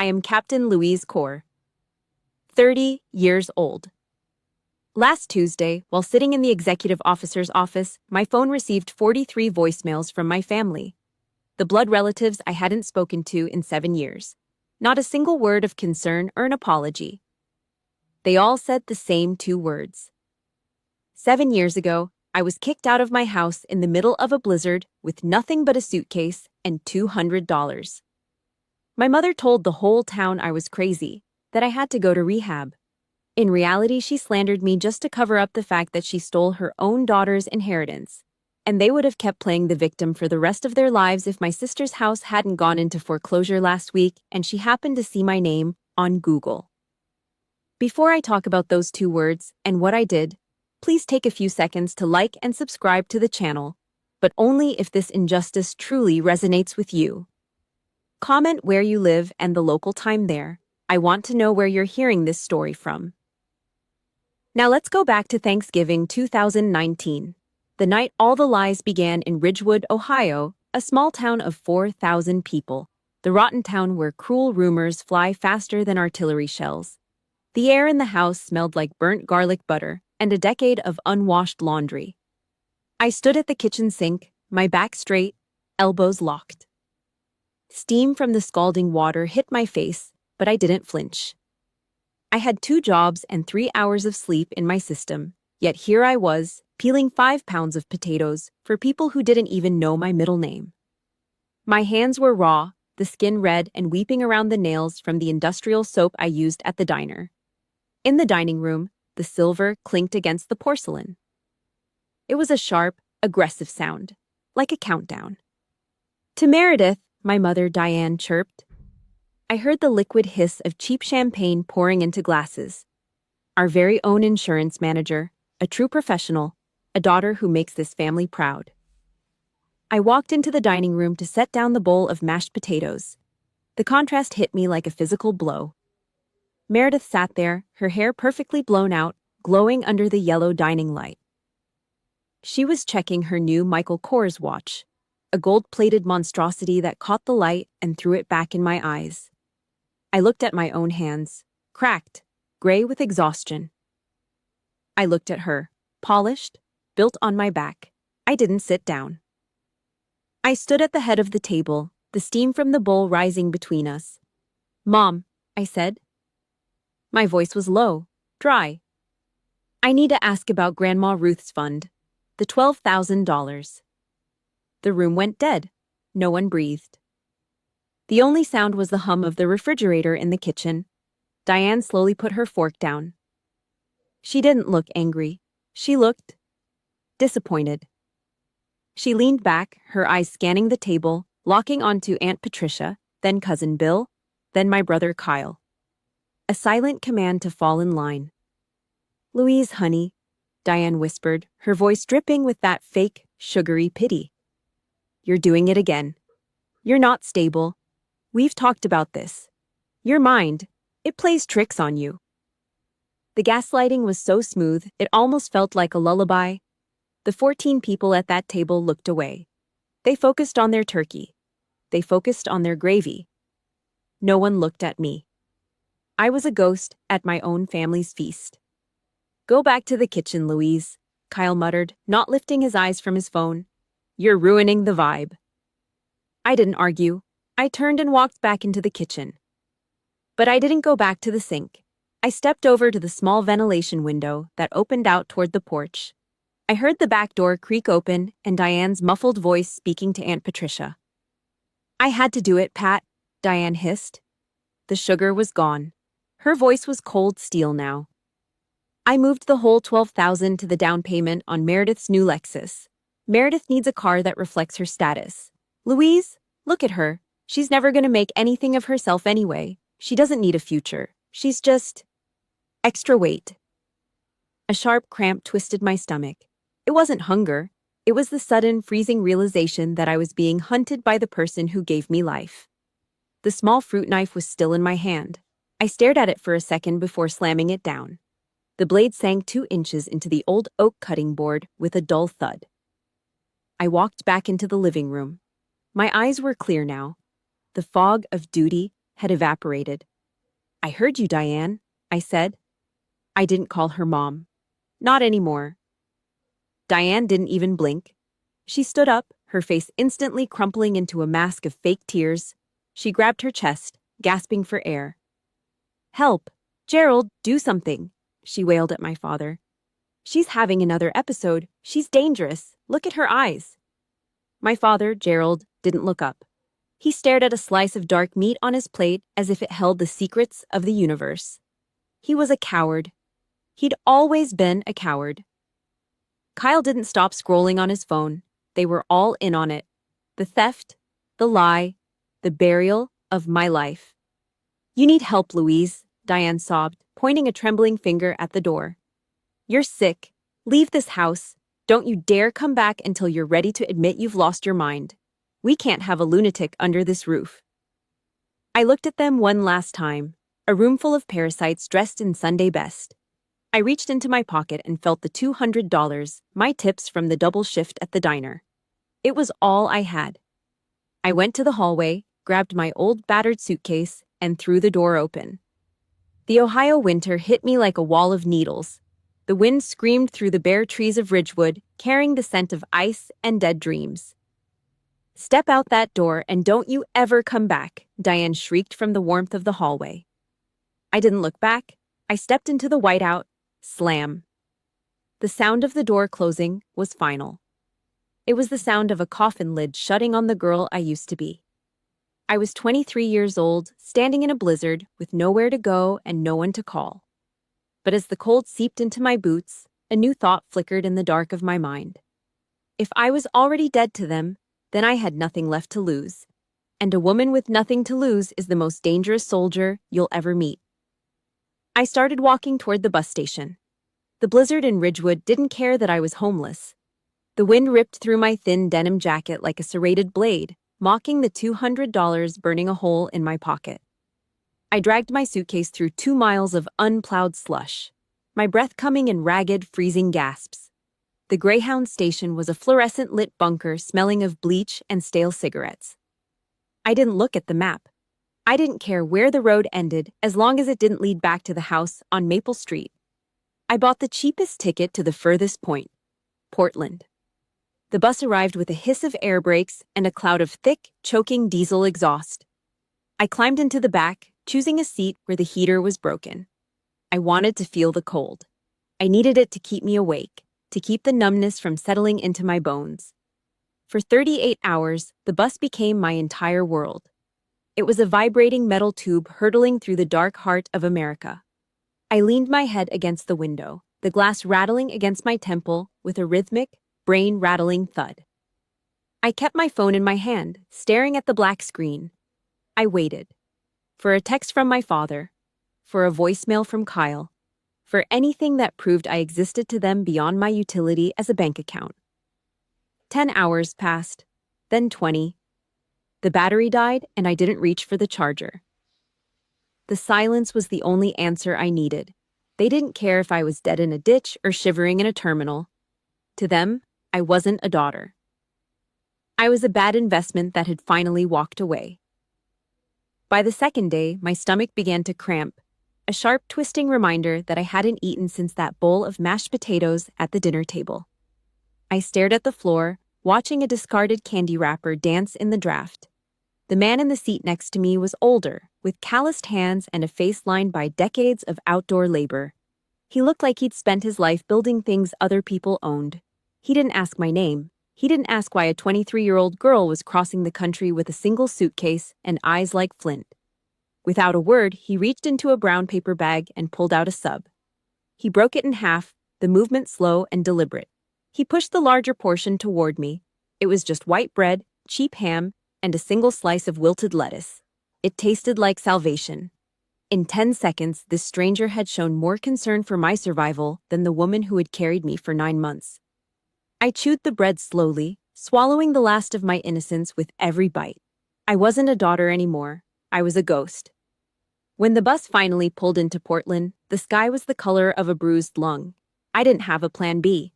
I am Captain Louise Core, 30 years old. Last Tuesday, while sitting in the executive officer's office, my phone received 43 voicemails from my family, the blood relatives I hadn't spoken to in 7 years. Not a single word of concern or an apology. They all said the same 2 words. 7 years ago, I was kicked out of my house in the middle of a blizzard with nothing but a suitcase and $200. My mother told the whole town I was crazy, that I had to go to rehab. In reality, she slandered me just to cover up the fact that she stole her own daughter's inheritance, and they would have kept playing the victim for the rest of their lives if my sister's house hadn't gone into foreclosure last week and she happened to see my name on Google. Before I talk about those 2 words and what I did, please take a few seconds to like and subscribe to the channel, but only if this injustice truly resonates with you. Comment where you live and the local time there. I want to know where you're hearing this story from. Now let's go back to Thanksgiving 2019, the night all the lies began in Ridgewood, Ohio, a small town of 4,000 people, the rotten town where cruel rumors fly faster than artillery shells. The air in the house smelled like burnt garlic butter and a decade of unwashed laundry. I stood at the kitchen sink, my back straight, elbows locked. Steam from the scalding water hit my face, but I didn't flinch. I had 2 jobs and 3 hours of sleep in my system, yet here I was, peeling 5 pounds of potatoes for people who didn't even know my middle name. My hands were raw, the skin red and weeping around the nails from the industrial soap I used at the diner. In the dining room, the silver clinked against the porcelain. It was a sharp, aggressive sound, like a countdown. To Meredith, my mother Diane chirped. I heard the liquid hiss of cheap champagne pouring into glasses. Our very own insurance manager, a true professional, a daughter who makes this family proud. I walked into the dining room to set down the bowl of mashed potatoes. The contrast hit me like a physical blow. Meredith sat there, her hair perfectly blown out, glowing under the yellow dining light. She was checking her new Michael Kors watch, a gold-plated monstrosity that caught the light and threw it back in my eyes. I looked at my own hands, cracked, gray with exhaustion. I looked at her, polished, built on my back. I didn't sit down. I stood at the head of the table, the steam from the bowl rising between us. "Mom," I said. My voice was low, dry. "I need to ask about Grandma Ruth's fund, the $12,000. The room went dead. No one breathed. The only sound was the hum of the refrigerator in the kitchen. Diane slowly put her fork down. She didn't look angry. She looked disappointed. She leaned back, her eyes scanning the table, locking onto Aunt Patricia, then Cousin Bill, then my brother Kyle. A silent command to fall in line. "Louise, honey," Diane whispered, her voice dripping with that fake, sugary pity. "You're doing it again. You're not stable. We've talked about this. Your mind, it plays tricks on you." The gaslighting was so smooth, it almost felt like a lullaby. The 14 people at that table looked away. They focused on their turkey. They focused on their gravy. No one looked at me. I was a ghost at my own family's feast. "Go back to the kitchen, Louise," Kyle muttered, not lifting his eyes from his phone. "You're ruining the vibe." I didn't argue. I turned and walked back into the kitchen. But I didn't go back to the sink. I stepped over to the small ventilation window that opened out toward the porch. I heard the back door creak open and Diane's muffled voice speaking to Aunt Patricia. "I had to do it, Pat," Diane hissed. The sugar was gone. Her voice was cold steel now. "I moved the whole $12,000 to the down payment on Meredith's new Lexus. Meredith needs a car that reflects her status. Louise, look at her. She's never going to make anything of herself anyway. She doesn't need a future. She's just extra weight." A sharp cramp twisted my stomach. It wasn't hunger. It was the sudden, freezing realization that I was being hunted by the person who gave me life. The small fruit knife was still in my hand. I stared at it for a second before slamming it down. The blade sank 2 inches into the old oak cutting board with a dull thud. I walked back into the living room. My eyes were clear now. The fog of duty had evaporated. "I heard you, Diane," I said. I didn't call her mom. Not anymore. Diane didn't even blink. She stood up, her face instantly crumpling into a mask of fake tears. She grabbed her chest, gasping for air. "Help! Gerald, do something!" she wailed at my father. "She's having another episode. She's dangerous. Look at her eyes." My father, Gerald, didn't look up. He stared at a slice of dark meat on his plate as if it held the secrets of the universe. He was a coward. He'd always been a coward. Kyle didn't stop scrolling on his phone. They were all in on it. The theft, the lie, the burial of my life. "You need help, Louise," Diane sobbed, pointing a trembling finger at the door. "You're sick. Leave this house. Don't you dare come back until you're ready to admit you've lost your mind. We can't have a lunatic under this roof." I looked at them one last time, a room full of parasites dressed in Sunday best. I reached into my pocket and felt the $200, my tips from the double shift at the diner. It was all I had. I went to the hallway, grabbed my old battered suitcase, and threw the door open. The Ohio winter hit me like a wall of needles. The wind screamed through the bare trees of Ridgewood, carrying the scent of ice and dead dreams. "Step out that door and don't you ever come back," Diane shrieked from the warmth of the hallway. I didn't look back. I stepped into the whiteout. Slam. The sound of the door closing was final. It was the sound of a coffin lid shutting on the girl I used to be. I was 23 years old, standing in a blizzard, with nowhere to go and no one to call. But as the cold seeped into my boots, a new thought flickered in the dark of my mind. If I was already dead to them, then I had nothing left to lose. And a woman with nothing to lose is the most dangerous soldier you'll ever meet. I started walking toward the bus station. The blizzard in Ridgewood didn't care that I was homeless. The wind ripped through my thin denim jacket like a serrated blade, mocking the $200 burning a hole in my pocket. I dragged my suitcase through 2 miles of unplowed slush, my breath coming in ragged, freezing gasps. The Greyhound station was a fluorescent-lit bunker smelling of bleach and stale cigarettes. I didn't look at the map. I didn't care where the road ended as long as it didn't lead back to the house on Maple Street. I bought the cheapest ticket to the furthest point, Portland. The bus arrived with a hiss of air brakes and a cloud of thick, choking diesel exhaust. I climbed into the back, choosing a seat where the heater was broken. I wanted to feel the cold. I needed it to keep me awake, to keep the numbness from settling into my bones. For 38 hours, the bus became my entire world. It was a vibrating metal tube hurtling through the dark heart of America. I leaned my head against the window, the glass rattling against my temple with a rhythmic, brain-rattling thud. I kept my phone in my hand, staring at the black screen. I waited. For a text from my father, for a voicemail from Kyle, for anything that proved I existed to them beyond my utility as a bank account. 10 hours passed, then 20. The battery died and I didn't reach for the charger. The silence was the only answer I needed. They didn't care if I was dead in a ditch or shivering in a terminal. To them, I wasn't a daughter. I was a bad investment that had finally walked away. By the second day, my stomach began to cramp, a sharp twisting reminder that I hadn't eaten since that bowl of mashed potatoes at the dinner table. I stared at the floor, watching a discarded candy wrapper dance in the draft. The man in the seat next to me was older, with calloused hands and a face lined by decades of outdoor labor. He looked like he'd spent his life building things other people owned. He didn't ask my name. He didn't ask why a 23-year-old girl was crossing the country with a single suitcase and eyes like flint. Without a word, he reached into a brown paper bag and pulled out a sub. He broke it in half, the movement slow and deliberate. He pushed the larger portion toward me. It was just white bread, cheap ham, and a single slice of wilted lettuce. It tasted like salvation. In 10 seconds, this stranger had shown more concern for my survival than the woman who had carried me for 9 months. I chewed the bread slowly, swallowing the last of my innocence with every bite. I wasn't a daughter anymore. I was a ghost. When the bus finally pulled into Portland, the sky was the color of a bruised lung. I didn't have a plan B.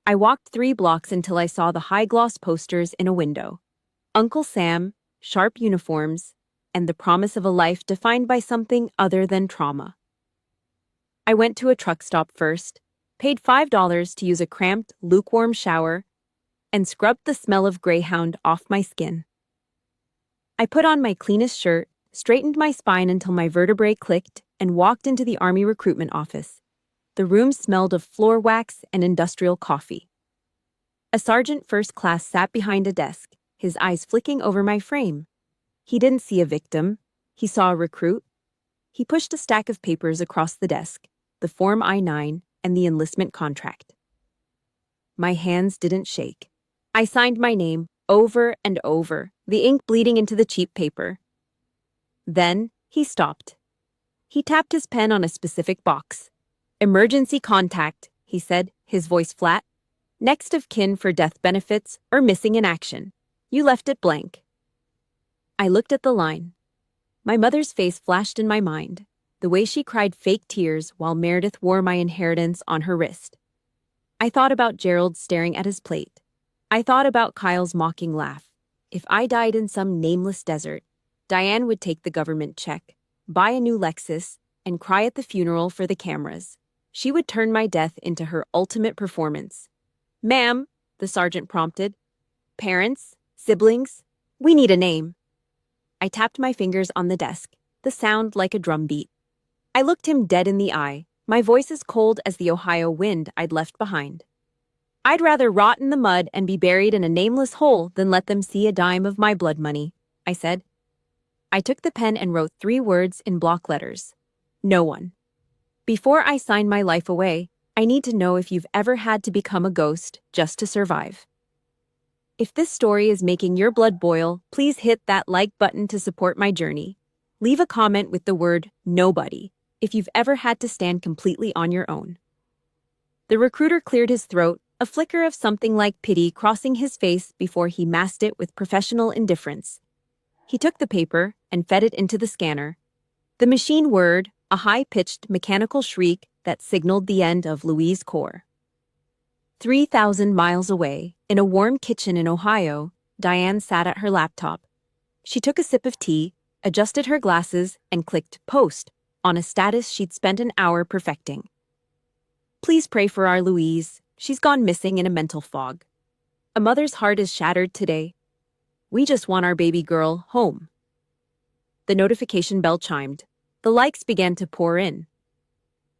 I walked 3 blocks until I saw the high-gloss posters in a window. Uncle Sam, sharp uniforms, and the promise of a life defined by something other than trauma. I went to a truck stop first, paid $5 to use a cramped, lukewarm shower, and scrubbed the smell of Greyhound off my skin. I put on my cleanest shirt, straightened my spine until my vertebrae clicked, and walked into the Army recruitment office. The room smelled of floor wax and industrial coffee. A sergeant first class sat behind a desk, his eyes flicking over my frame. He didn't see a victim. He saw a recruit. He pushed a stack of papers across the desk, the Form I-9 and the enlistment contract. My hands didn't shake. I signed my name over and over, the ink bleeding into the cheap paper. Then he stopped. He tapped his pen on a specific box. "Emergency contact," he said, his voice flat. "Next of kin for death benefits or missing in action. You left it blank." I looked at the line. My mother's face flashed in my mind, the way she cried fake tears while Meredith wore my inheritance on her wrist. I thought about Gerald staring at his plate. I thought about Kyle's mocking laugh. If I died in some nameless desert, Diane would take the government check, buy a new Lexus, and cry at the funeral for the cameras. She would turn my death into her ultimate performance. "Ma'am," the sergeant prompted. "Parents? Siblings? We need a name." I tapped my fingers on the desk, the sound like a drum beat. I looked him dead in the eye, my voice as cold as the Ohio wind I'd left behind. "I'd rather rot in the mud and be buried in a nameless hole than let them see a dime of my blood money," I said. I took the pen and wrote 3 words in block letters. No one. Before I sign my life away, I need to know if you've ever had to become a ghost just to survive. If this story is making your blood boil, please hit that like button to support my journey. Leave a comment with the word nobody if you've ever had to stand completely on your own. The recruiter cleared his throat, a flicker of something like pity crossing his face before he masked it with professional indifference. He took the paper and fed it into the scanner. The machine whirred, a high-pitched mechanical shriek that signaled the end of Louise Corps. 3,000 miles away, in a warm kitchen in Ohio, Diane sat at her laptop. She took a sip of tea, adjusted her glasses, and clicked post on a status she'd spent an hour perfecting. "Please pray for our Louise. She's gone missing in a mental fog. A mother's heart is shattered today. We just want our baby girl home." The notification bell chimed. The likes began to pour in.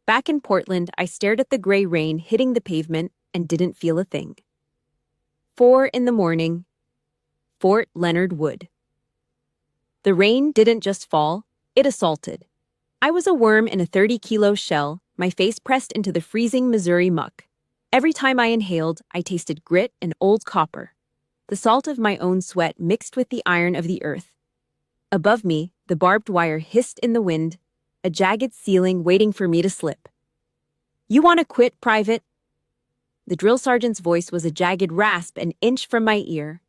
Back in Portland, I stared at the gray rain hitting the pavement and didn't feel a thing. 4 in the morning, Fort Leonard Wood. The rain didn't just fall, it assaulted. I was a worm in a 30-kilo shell, my face pressed into the freezing Missouri muck. Every time I inhaled, I tasted grit and old copper. The salt of my own sweat mixed with the iron of the earth. Above me, the barbed wire hissed in the wind, a jagged ceiling waiting for me to slip. "You want to quit, Private?" The drill sergeant's voice was a jagged rasp an inch from my ear.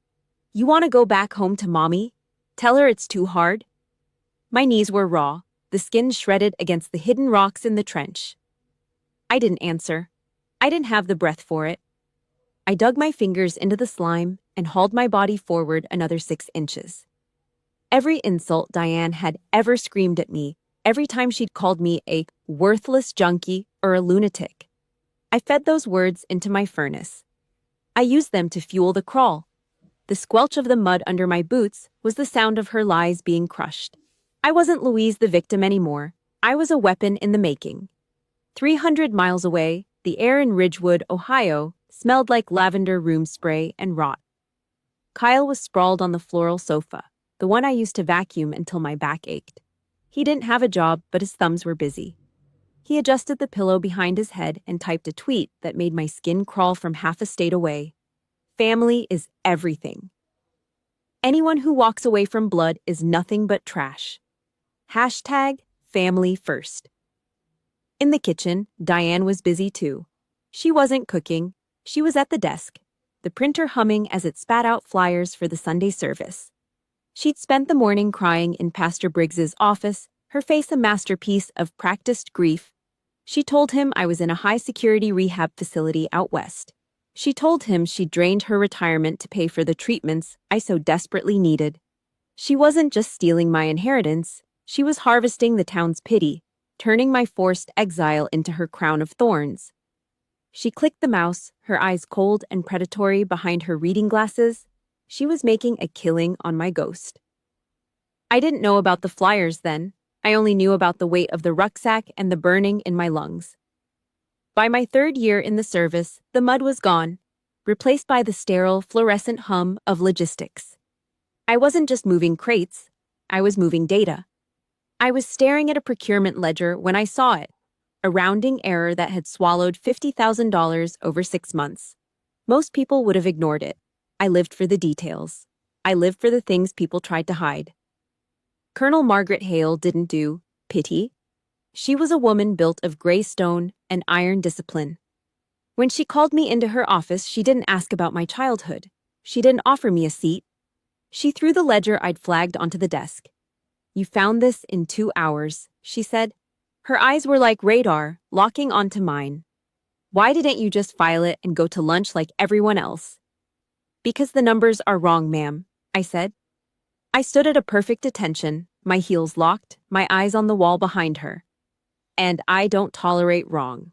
"You want to go back home to Mommy? Tell her it's too hard?" My knees were raw, the skin shredded against the hidden rocks in the trench. I didn't answer. I didn't have the breath for it. I dug my fingers into the slime and hauled my body forward another 6 inches. Every insult Diane had ever screamed at me, every time she'd called me a worthless junkie or a lunatic, I fed those words into my furnace. I used them to fuel the crawl. The squelch of the mud under my boots was the sound of her lies being crushed. I wasn't Louise the victim anymore. I was a weapon in the making. 300 miles away, the air in Ridgewood, Ohio, smelled like lavender room spray and rot. Kyle was sprawled on the floral sofa, the one I used to vacuum until my back ached. He didn't have a job, but his thumbs were busy. He adjusted the pillow behind his head and typed a tweet that made my skin crawl from half a state away. "Family is everything. Anyone who walks away from blood is nothing but trash. Hashtag family first." In the kitchen, Diane was busy too. She wasn't cooking. She was at the desk, the printer humming as it spat out flyers for the Sunday service. She'd spent the morning crying in Pastor Briggs's office, her face a masterpiece of practiced grief. She told him I was in a high-security rehab facility out west. She told him she'd drained her retirement to pay for the treatments I so desperately needed. She wasn't just stealing my inheritance, she was harvesting the town's pity, turning my forced exile into her crown of thorns. She clicked the mouse, her eyes cold and predatory behind her reading glasses. She was making a killing on my ghost. I didn't know about the flyers then. I only knew about the weight of the rucksack and the burning in my lungs. By my 3rd year in the service, the mud was gone, replaced by the sterile, fluorescent hum of logistics. I wasn't just moving crates, I was moving data. I was staring at a procurement ledger when I saw it, a rounding error that had swallowed $50,000 over 6 months. Most people would have ignored it. I lived for the details. I lived for the things people tried to hide. Colonel Margaret Hale didn't do pity. She was a woman built of gray stone and iron discipline. When she called me into her office, she didn't ask about my childhood. She didn't offer me a seat. She threw the ledger I'd flagged onto the desk. "You found this in 2 hours," she said. Her eyes were like radar, locking onto mine. "Why didn't you just file it and go to lunch like everyone else?" "Because the numbers are wrong, ma'am," I said. I stood at a perfect attention, my heels locked, my eyes on the wall behind her. And I don't tolerate wrong.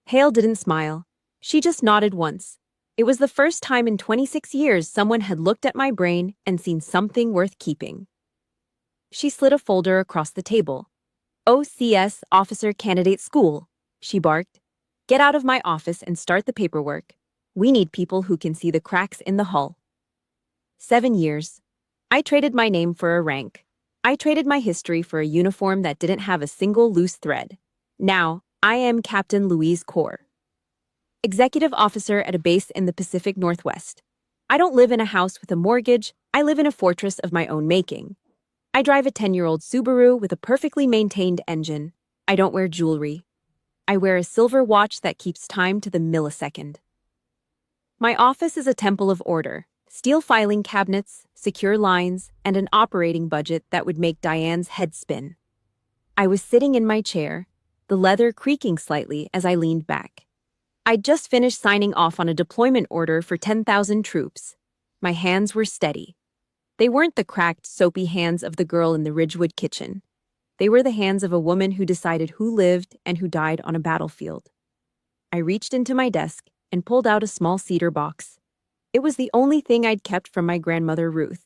Hale didn't smile. She just nodded once. It was the first time in 26 years someone had looked at my brain and seen something worth keeping. She slid a folder across the table. "OCS Officer Candidate School," she barked. "Get out of my office and start the paperwork. We need people who can see the cracks in the hull." 7 years. I traded my name for a rank. I traded my history for a uniform that didn't have a single loose thread. Now, I am Captain Louise Corr, executive officer at a base in the Pacific Northwest. I don't live in a house with a mortgage, I live in a fortress of my own making. I drive a 10-year-old Subaru with a perfectly maintained engine. I don't wear jewelry. I wear a silver watch that keeps time to the millisecond. My office is a temple of order. Steel filing cabinets, secure lines, and an operating budget that would make Diane's head spin. I was sitting in my chair, the leather creaking slightly as I leaned back. I'd just finished signing off on a deployment order for 10,000 troops. My hands were steady. They weren't the cracked, soapy hands of the girl in the Ridgewood kitchen. They were the hands of a woman who decided who lived and who died on a battlefield. I reached into my desk and pulled out a small cedar box. It was the only thing I'd kept from my grandmother Ruth.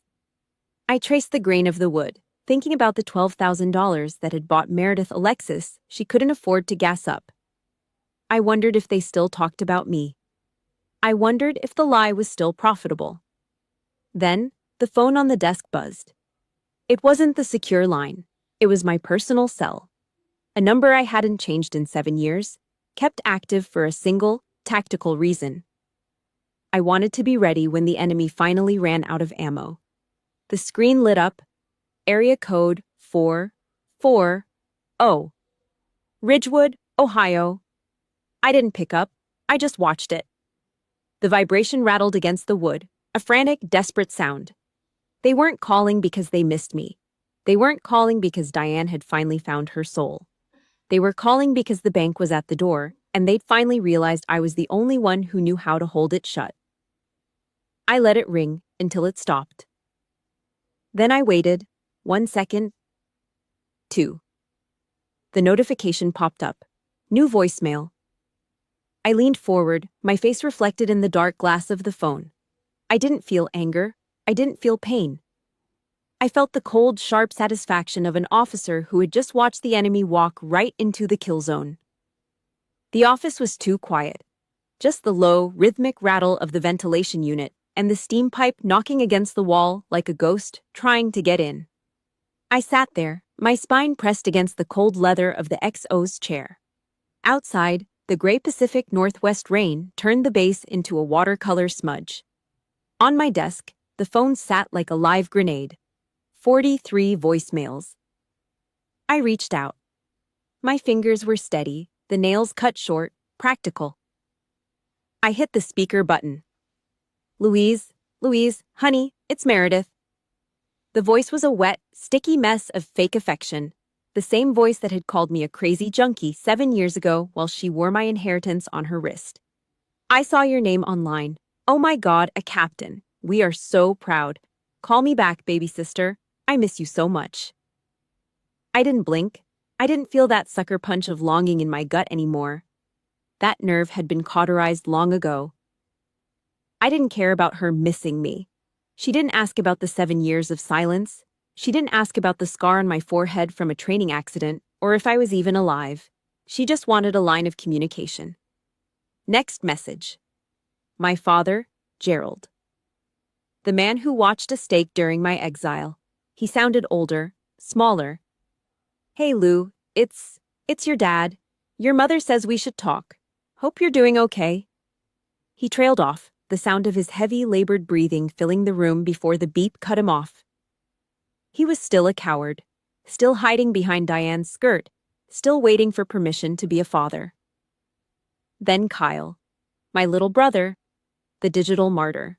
I traced the grain of the wood, thinking about the $12,000 that had bought Meredith a Lexus she couldn't afford to gas up. I wondered if they still talked about me. I wondered if the lie was still profitable. Then, the phone on the desk buzzed. It wasn't the secure line. It was my personal cell. A number I hadn't changed in 7 years, kept active for a single, tactical reason. I wanted to be ready when the enemy finally ran out of ammo. The screen lit up. Area code 440. Ridgewood, Ohio. I didn't pick up. I just watched it. The vibration rattled against the wood, a frantic, desperate sound. They weren't calling because they missed me. They weren't calling because Diane had finally found her soul. They were calling because the bank was at the door, and they'd finally realized I was the only one who knew how to hold it shut. I let it ring until it stopped. Then I waited, 1 second, 2. The notification popped up. New voicemail. I leaned forward, my face reflected in the dark glass of the phone. I didn't feel anger. I didn't feel pain. I felt the cold, sharp satisfaction of an officer who had just watched the enemy walk right into the kill zone. The office was too quiet. Just the low, rhythmic rattle of the ventilation unit and the steam pipe knocking against the wall like a ghost trying to get in. I sat there, my spine pressed against the cold leather of the XO's chair. Outside, the gray Pacific Northwest rain turned the base into a watercolor smudge. On my desk, the phone sat like a live grenade. 43 voicemails. I reached out. My fingers were steady, the nails cut short, practical. I hit the speaker button. Louise, honey, it's Meredith. The voice was a wet, sticky mess of fake affection, the same voice that had called me a crazy junkie 7 years ago while she wore my inheritance on her wrist. "I saw your name online. Oh my God, a captain. We are so proud. Call me back, baby sister. I miss you so much. I didn't blink. I didn't feel that sucker punch of longing in my gut anymore. That nerve had been cauterized long ago. I didn't care about her missing me. She didn't ask about the 7 years of silence. She didn't ask about the scar on my forehead from a training accident, or if I was even alive. She just wanted a line of communication. Next message. My father, Gerald. The man who watched a stake during my exile. He sounded older, smaller. Hey Lou, it's your dad. Your mother says we should talk. Hope you're doing okay. He trailed off, the sound of his heavy, labored breathing filling the room before the beep cut him off. He was still a coward, still hiding behind Diane's skirt, still waiting for permission to be a father. Then Kyle, my little brother, the digital martyr.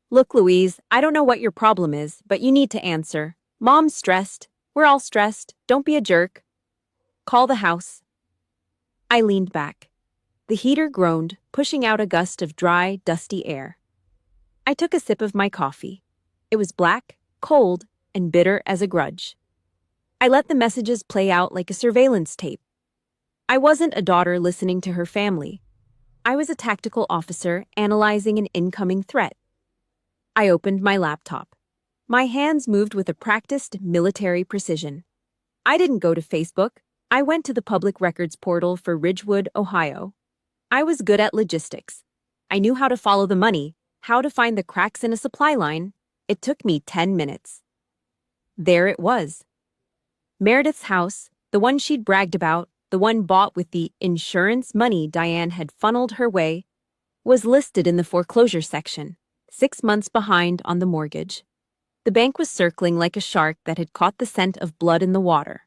Look, Louise, I don't know what your problem is, but you need to answer. Mom's stressed. We're all stressed. Don't be a jerk. Call the house. I leaned back. The heater groaned, pushing out a gust of dry, dusty air. I took a sip of my coffee. It was black, cold, and bitter as a grudge. I let the messages play out like a surveillance tape. I wasn't a daughter listening to her family. I was a tactical officer analyzing an incoming threat. I opened my laptop. My hands moved with a practiced military precision. I didn't go to Facebook. I went to the public records portal for Ridgewood, Ohio. I was good at logistics. I knew how to follow the money, how to find the cracks in a supply line. It took me 10 minutes. There it was. Meredith's house, the one she'd bragged about, the one bought with the insurance money Diane had funneled her way, was listed in the foreclosure section, 6 months behind on the mortgage. The bank was circling like a shark that had caught the scent of blood in the water.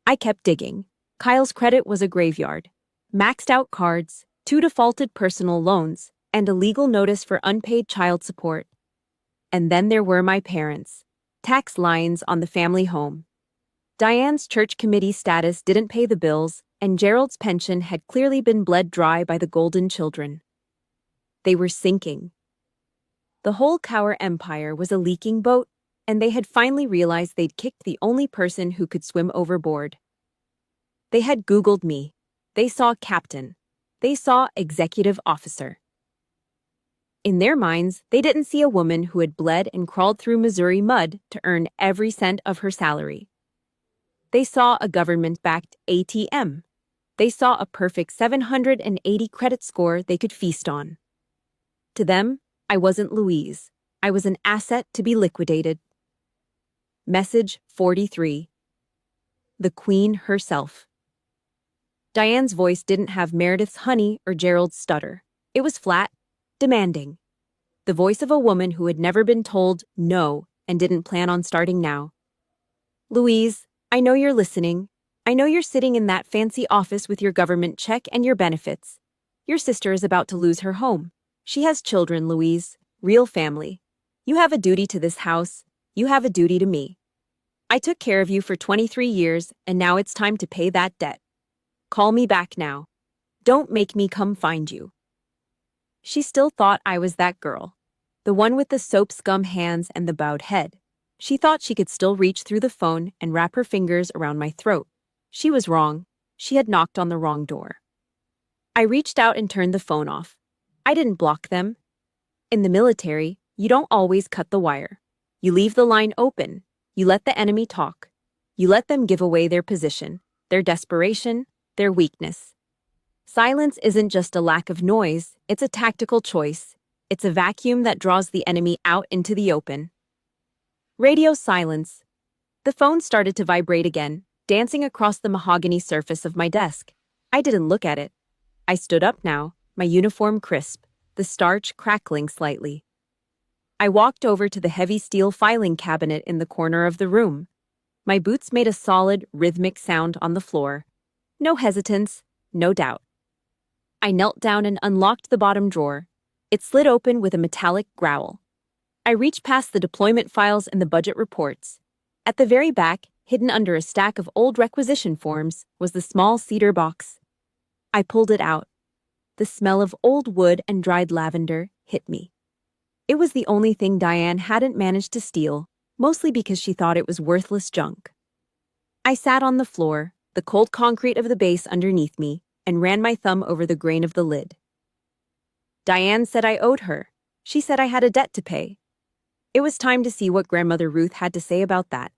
I kept digging. Kyle's credit was a graveyard. Maxed out cards, 2 defaulted personal loans, and a legal notice for unpaid child support. And then there were my parents. Tax lines on the family home. Diane's church committee status didn't pay the bills, and Gerald's pension had clearly been bled dry by the golden children. They were sinking. The whole Cower empire was a leaking boat, and they had finally realized they'd kicked the only person who could swim overboard. They had Googled me. They saw captain. They saw executive officer. In their minds, they didn't see a woman who had bled and crawled through Missouri mud to earn every cent of her salary. They saw a government-backed ATM. They saw a perfect 780 credit score they could feast on. To them, I wasn't Louise. I was an asset to be liquidated. Message 43. The Queen herself. Diane's voice didn't have Meredith's honey or Gerald's stutter. It was flat, demanding. The voice of a woman who had never been told no and didn't plan on starting now. Louise, I know you're listening. I know you're sitting in that fancy office with your government check and your benefits. Your sister is about to lose her home. She has children, Louise. Real family. You have a duty to this house. You have a duty to me. I took care of you for 23 years, and now it's time to pay that debt. Call me back now. Don't make me come find you. She still thought I was that girl. The one with the soap scum hands and the bowed head. She thought she could still reach through the phone and wrap her fingers around my throat. She was wrong. She had knocked on the wrong door. I reached out and turned the phone off. I didn't block them. In the military, you don't always cut the wire. You leave the line open. You let the enemy talk. You let them give away their position, their desperation, their weakness. Silence isn't just a lack of noise, it's a tactical choice. It's a vacuum that draws the enemy out into the open. Radio silence. The phone started to vibrate again, dancing across the mahogany surface of my desk. I didn't look at it. I stood up now, my uniform crisp, the starch crackling slightly. I walked over to the heavy steel filing cabinet in the corner of the room. My boots made a solid, rhythmic sound on the floor. No hesitance, no doubt. I knelt down and unlocked the bottom drawer. It slid open with a metallic growl. I reached past the deployment files and the budget reports. At the very back, hidden under a stack of old requisition forms, was the small cedar box. I pulled it out. The smell of old wood and dried lavender hit me. It was the only thing Diane hadn't managed to steal, mostly because she thought it was worthless junk. I sat on the floor, the cold concrete of the base underneath me, and ran my thumb over the grain of the lid. Diane said I owed her. She said I had a debt to pay. It was time to see what Grandmother Ruth had to say about that.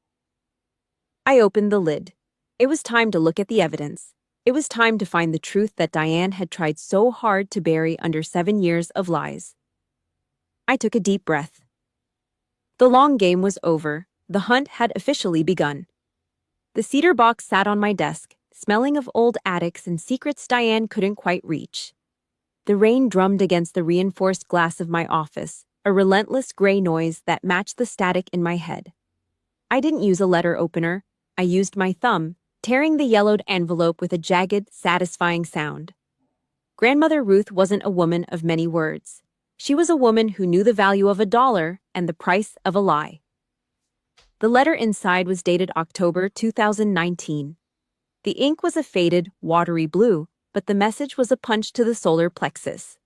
I opened the lid. It was time to look at the evidence. It was time to find the truth that Diane had tried so hard to bury under 7 years of lies. I took a deep breath. The long game was over. The hunt had officially begun. The cedar box sat on my desk, smelling of old attics and secrets Diane couldn't quite reach. The rain drummed against the reinforced glass of my office, a relentless gray noise that matched the static in my head. I didn't use a letter opener. I used my thumb, tearing the yellowed envelope with a jagged, satisfying sound. Grandmother Ruth wasn't a woman of many words. She was a woman who knew the value of $1 and the price of a lie. The letter inside was dated October 2019. The ink was a faded, watery blue, but the message was a punch to the solar plexus.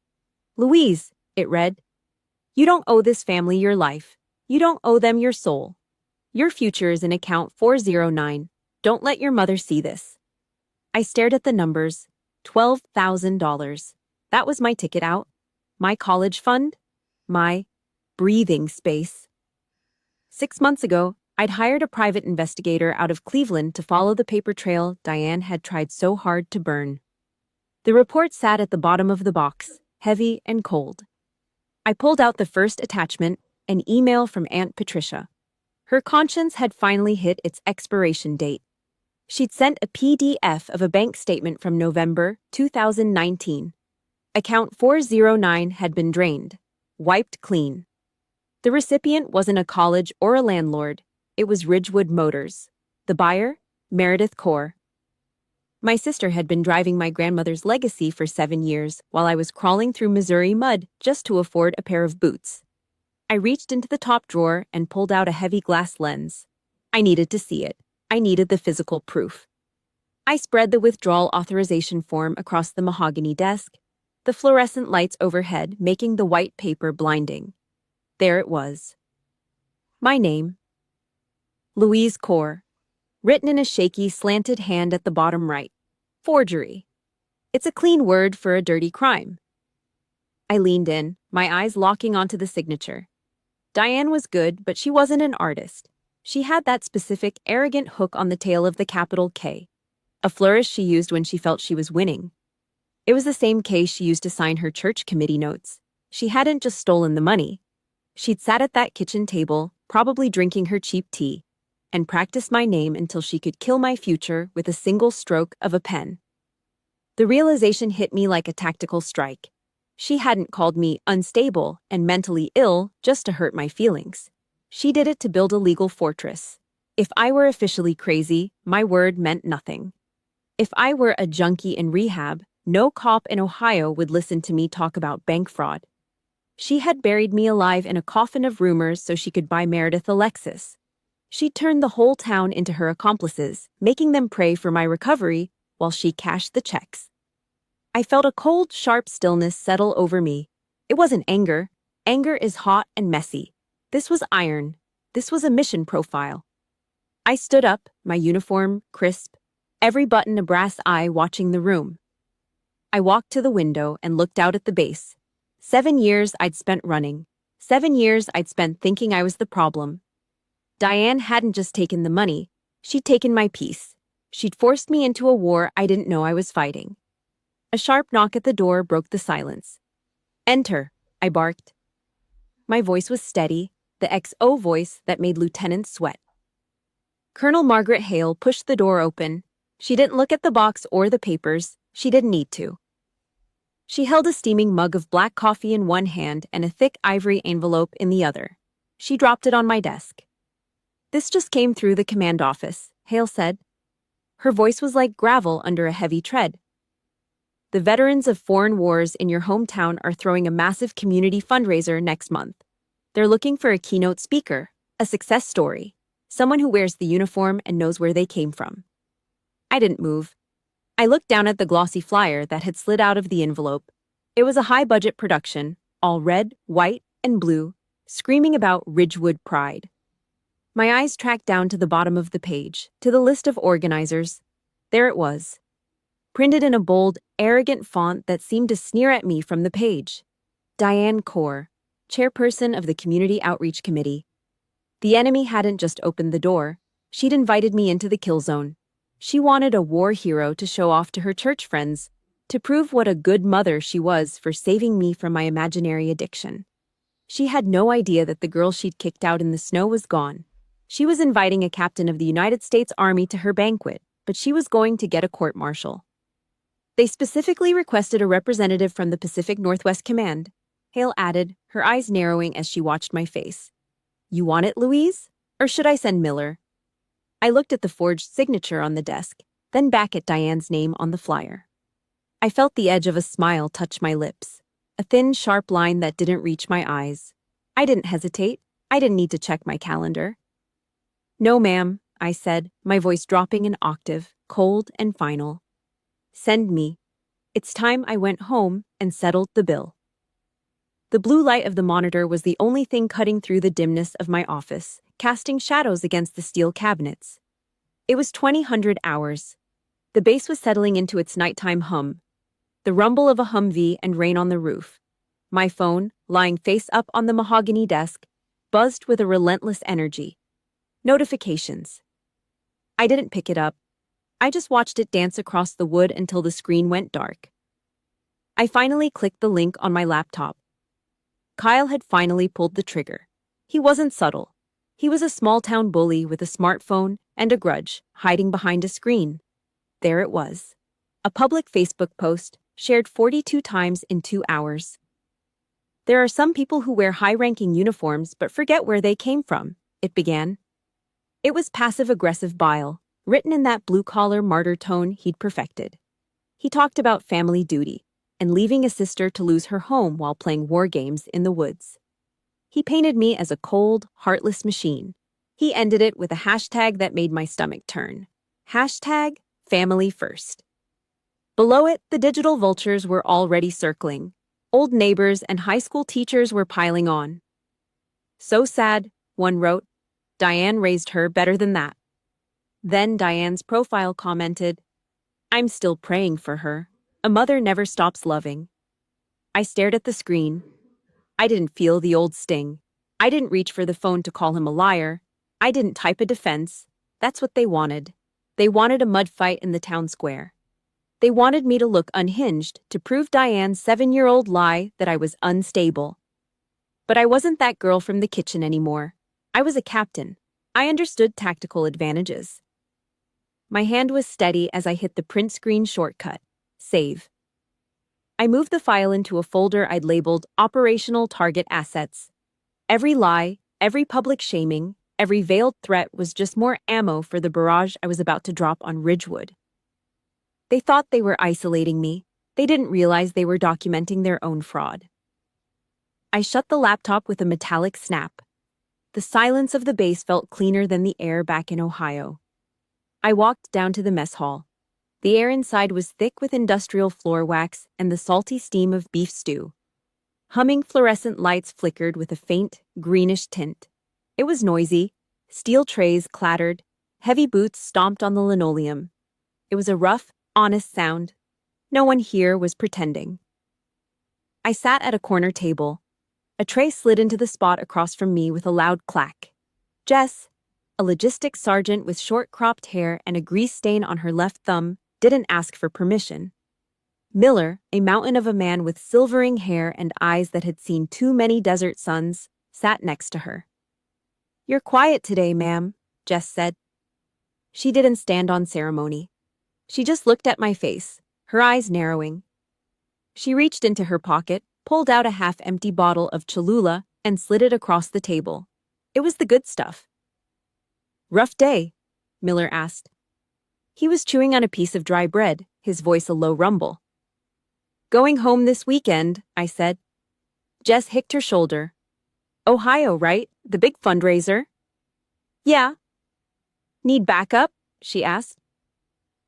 "Louise," it read, "you don't owe this family your life. You don't owe them your soul. Your future is in account 409. Don't let your mother see this." I stared at the numbers. $12,000. That was my ticket out. My college fund. My breathing space. 6 months ago, I'd hired a private investigator out of Cleveland to follow the paper trail Diane had tried so hard to burn. The report sat at the bottom of the box, heavy and cold. I pulled out the first attachment, an email from Aunt Patricia. Her conscience had finally hit its expiration date. She'd sent a PDF of a bank statement from November 2019. Account 409 had been drained, wiped clean. The recipient wasn't a college or a landlord. It was Ridgewood Motors. The buyer, Meredith Kaur. My sister had been driving my grandmother's Legacy for 7 years while I was crawling through Missouri mud just to afford a pair of boots. I reached into the top drawer and pulled out a heavy glass lens. I needed to see it. I needed the physical proof. I spread the withdrawal authorization form across the mahogany desk, the fluorescent lights overhead making the white paper blinding. There it was. My name. Louise Kaur. Written in a shaky, slanted hand at the bottom right. Forgery. It's a clean word for a dirty crime. I leaned in, my eyes locking onto the signature. Diane was good, but she wasn't an artist. She had that specific, arrogant hook on the tail of the capital K. A flourish she used when she felt she was winning. It was the same K she used to sign her church committee notes. She hadn't just stolen the money. She'd sat at that kitchen table, probably drinking her cheap tea, and practiced my name until she could kill my future with a single stroke of a pen. The realization hit me like a tactical strike. She hadn't called me unstable and mentally ill just to hurt my feelings. She did it to build a legal fortress. If I were officially crazy, my word meant nothing. If I were a junkie in rehab, no cop in Ohio would listen to me talk about bank fraud. She had buried me alive in a coffin of rumors so she could buy Meredith a Lexus. She turned the whole town into her accomplices, making them pray for my recovery while she cashed the checks. I felt a cold, sharp stillness settle over me. It wasn't anger. Anger is hot and messy. This was iron. This was a mission profile. I stood up, my uniform crisp, every button a brass eye watching the room. I walked to the window and looked out at the base. 7 years I'd spent running. 7 years I'd spent thinking I was the problem. Diane hadn't just taken the money, she'd taken my peace. She'd forced me into a war I didn't know I was fighting. A sharp knock at the door broke the silence. "Enter," I barked. My voice was steady, the XO voice that made lieutenants sweat. Colonel Margaret Hale pushed the door open. She didn't look at the box or the papers. She didn't need to. She held a steaming mug of black coffee in one hand and a thick ivory envelope in the other. She dropped it on my desk. "This just came through the command office," Hale said. Her voice was like gravel under a heavy tread. "The veterans of foreign wars in your hometown are throwing a massive community fundraiser next month. They're looking for a keynote speaker, a success story, someone who wears the uniform and knows where they came from." I didn't move. I looked down at the glossy flyer that had slid out of the envelope. It was a high-budget production, all red, white, and blue, screaming about Ridgewood pride. My eyes tracked down to the bottom of the page, to the list of organizers. There it was, printed in a bold, arrogant font that seemed to sneer at me from the page. Diane Corr, chairperson of the Community Outreach Committee. The enemy hadn't just opened the door, she'd invited me into the kill zone. She wanted a war hero to show off to her church friends, to prove what a good mother she was for saving me from my imaginary addiction. She had no idea that the girl she'd kicked out in the snow was gone. She was inviting a captain of the United States Army to her banquet, but she was going to get a court-martial. They specifically requested a representative from the Pacific Northwest Command, Hale added, her eyes narrowing as she watched my face. You want it, Louise? Or should I send Miller? I looked at the forged signature on the desk, then back at Diane's name on the flyer. I felt the edge of a smile touch my lips, a thin, sharp line that didn't reach my eyes. I didn't hesitate. I didn't need to check my calendar. No, ma'am, I said, my voice dropping an octave, cold and final. Send me. It's time I went home and settled the bill. The blue light of the monitor was the only thing cutting through the dimness of my office, casting shadows against the steel cabinets. It was 2000 hours. The base was settling into its nighttime hum, the rumble of a Humvee and rain on the roof. My phone, lying face up on the mahogany desk, buzzed with a relentless energy. Notifications. I didn't pick it up. I just watched it dance across the wood until the screen went dark. I finally clicked the link on my laptop. Kyle had finally pulled the trigger. He wasn't subtle. He was a small-town bully with a smartphone and a grudge, hiding behind a screen. There it was. A public Facebook post, shared 42 times in 2 hours. There are some people who wear high-ranking uniforms but forget where they came from, it began. It was passive-aggressive bile, written in that blue-collar martyr tone he'd perfected. He talked about family duty and leaving a sister to lose her home while playing war games in the woods. He painted me as a cold, heartless machine. He ended it with a hashtag that made my stomach turn. Hashtag family first. Below it, the digital vultures were already circling. Old neighbors and high school teachers were piling on. So sad, one wrote. Diane raised her better than that. Then Diane's profile commented, I'm still praying for her. A mother never stops loving. I stared at the screen. I didn't feel the old sting. I didn't reach for the phone to call him a liar. I didn't type a defense. That's what they wanted. They wanted a mud fight in the town square. They wanted me to look unhinged to prove Diane's 7-year-old lie that I was unstable. But I wasn't that girl from the kitchen anymore. I was a captain. I understood tactical advantages. My hand was steady as I hit the print screen shortcut. Save. I moved the file into a folder I'd labeled Operational Target Assets. Every lie, every public shaming, every veiled threat was just more ammo for the barrage I was about to drop on Ridgewood. They thought they were isolating me. They didn't realize they were documenting their own fraud. I shut the laptop with a metallic snap. The silence of the base felt cleaner than the air back in Ohio. I walked down to the mess hall. The air inside was thick with industrial floor wax and the salty steam of beef stew. Humming fluorescent lights flickered with a faint, greenish tint. It was noisy. Steel trays clattered. Heavy boots stomped on the linoleum. It was a rough, honest sound. No one here was pretending. I sat at a corner table. A tray slid into the spot across from me with a loud clack. Jess, a logistics sergeant with short-cropped hair and a grease stain on her left thumb, didn't ask for permission. Miller, a mountain of a man with silvering hair and eyes that had seen too many desert suns, sat next to her. You're quiet today, ma'am, Jess said. She didn't stand on ceremony. She just looked at my face, her eyes narrowing. She reached into her pocket, pulled out a half-empty bottle of Cholula, and slid it across the table. It was the good stuff. Rough day? Miller asked. He was chewing on a piece of dry bread, his voice a low rumble. Going home this weekend, I said. Jess hicked her shoulder. Ohio, right? The big fundraiser? Yeah. Need backup? She asked.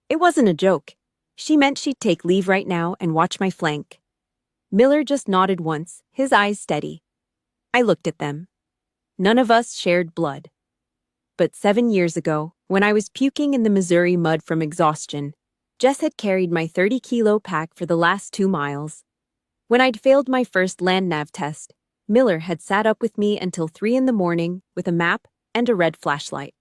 It wasn't a joke. She meant she'd take leave right now and watch my flank. Miller just nodded once, his eyes steady. I looked at them. None of us shared blood. But 7 years ago, when I was puking in the Missouri mud from exhaustion, Jess had carried my 30-kilo pack for the last 2 miles. When I'd failed my first land nav test, Miller had sat up with me until 3 in the morning with a map and a red flashlight.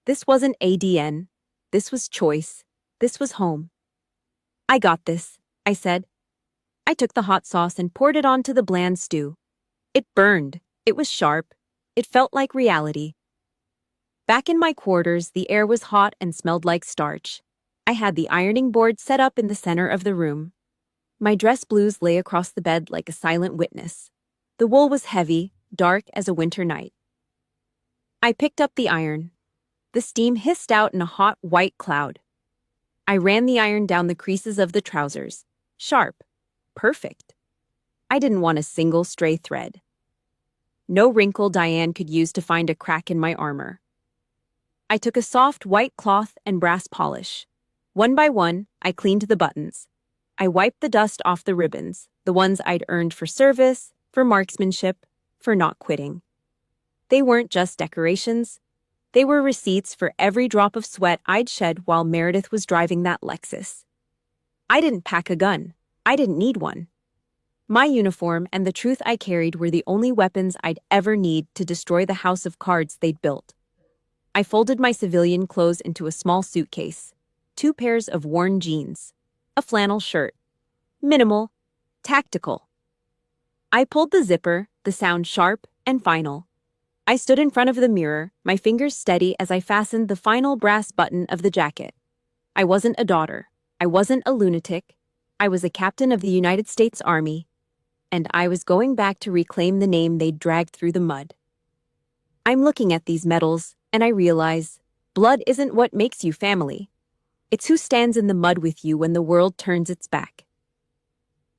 This wasn't ADN. This was choice. This was home. "I got this," I said. I took the hot sauce and poured it onto the bland stew. It burned. It was sharp. It felt like reality. Back in my quarters, the air was hot and smelled like starch. I had the ironing board set up in the center of the room. My dress blues lay across the bed like a silent witness. The wool was heavy, dark as a winter night. I picked up the iron. The steam hissed out in a hot white cloud. I ran the iron down the creases of the trousers. Sharp. Perfect. I didn't want a single stray thread. No wrinkle Diane could use to find a crack in my armor. I took a soft white cloth and brass polish. One by one, I cleaned the buttons. I wiped the dust off the ribbons, the ones I'd earned for service, for marksmanship, for not quitting. They weren't just decorations. They were receipts for every drop of sweat I'd shed while Meredith was driving that Lexus. I didn't pack a gun. I didn't need one. My uniform and the truth I carried were the only weapons I'd ever need to destroy the house of cards they'd built. I folded my civilian clothes into a small suitcase, 2 pairs of worn jeans, a flannel shirt. Minimal, tactical. I pulled the zipper, the sound sharp and final. I stood in front of the mirror, my fingers steady as I fastened the final brass button of the jacket. I wasn't a daughter. I wasn't a lunatic. I was a captain of the United States Army, and I was going back to reclaim the name they'd dragged through the mud. I'm looking at these medals, and I realize blood isn't what makes you family. It's who stands in the mud with you when the world turns its back.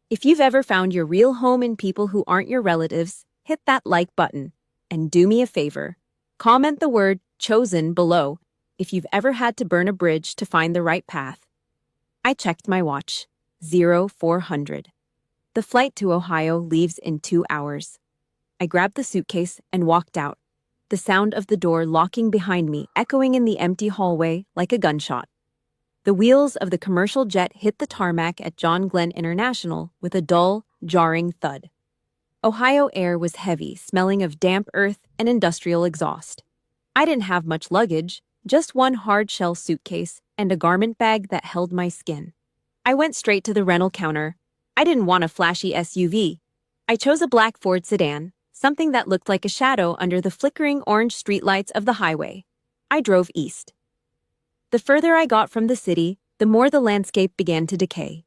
If you've ever found your real home in people who aren't your relatives, hit that like button. And do me a favor, comment the word "chosen" below if you've ever had to burn a bridge to find the right path. I checked my watch. 0400. The flight to Ohio leaves in 2 hours. I grabbed the suitcase and walked out, the sound of the door locking behind me echoing in the empty hallway like a gunshot. The wheels of the commercial jet hit the tarmac at John Glenn International with a dull, jarring thud. Ohio air was heavy, smelling of damp earth and industrial exhaust. I didn't have much luggage, just one hard-shell suitcase and a garment bag that held my skin. I went straight to the rental counter. I didn't want a flashy SUV. I chose a black Ford sedan, something that looked like a shadow under the flickering orange streetlights of the highway. I drove east. The further I got from the city, the more the landscape began to decay.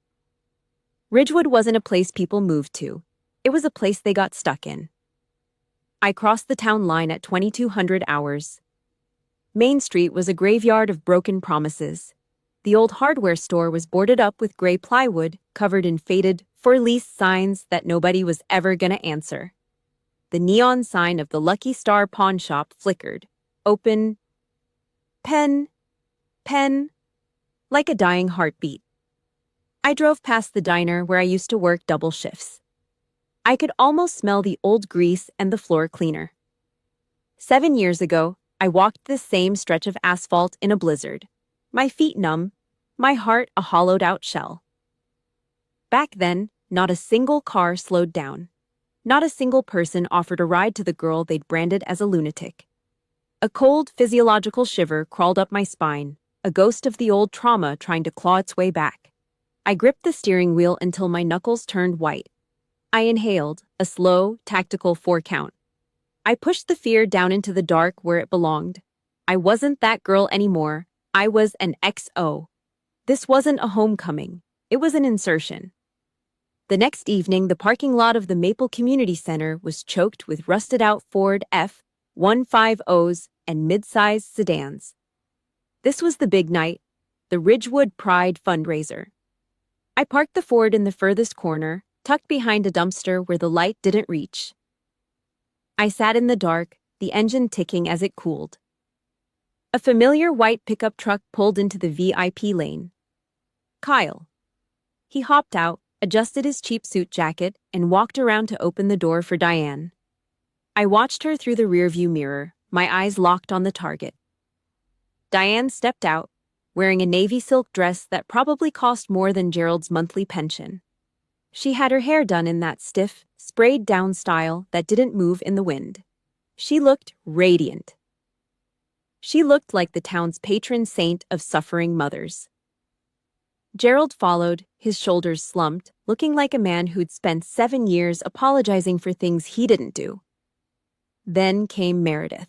Ridgewood wasn't a place people moved to. It was a place they got stuck in. I crossed the town line at 2200 hours. Main Street was a graveyard of broken promises. The old hardware store was boarded up with gray plywood covered in faded, for-lease signs that nobody was ever gonna answer. The neon sign of the Lucky Star pawn shop flickered. Open. Pen. Like a dying heartbeat. I drove past the diner where I used to work double shifts. I could almost smell the old grease and the floor cleaner. 7 years ago, I walked this same stretch of asphalt in a blizzard. My feet numb, my heart a hollowed-out shell. Back then, not a single car slowed down. Not a single person offered a ride to the girl they'd branded as a lunatic. A cold, physiological shiver crawled up my spine, a ghost of the old trauma trying to claw its way back. I gripped the steering wheel until my knuckles turned white. I inhaled, a slow, tactical 4-count. I pushed the fear down into the dark where it belonged. I wasn't that girl anymore. I was an XO. This wasn't a homecoming. It was an insertion. The next evening, the parking lot of the Maple Community Center was choked with rusted-out Ford F-150s and mid-sized sedans. This was the big night, the Ridgewood Pride fundraiser. I parked the Ford in the furthest corner, tucked behind a dumpster where the light didn't reach. I sat in the dark, the engine ticking as it cooled. A familiar white pickup truck pulled into the VIP lane. Kyle. He hopped out, adjusted his cheap suit jacket, and walked around to open the door for Diane. I watched her through the rearview mirror, my eyes locked on the target. Diane stepped out, wearing a navy silk dress that probably cost more than Gerald's monthly pension. She had her hair done in that stiff, sprayed-down style that didn't move in the wind. She looked radiant. She looked like the town's patron saint of suffering mothers. Gerald followed, his shoulders slumped, looking like a man who'd spent 7 years apologizing for things he didn't do. Then came Meredith.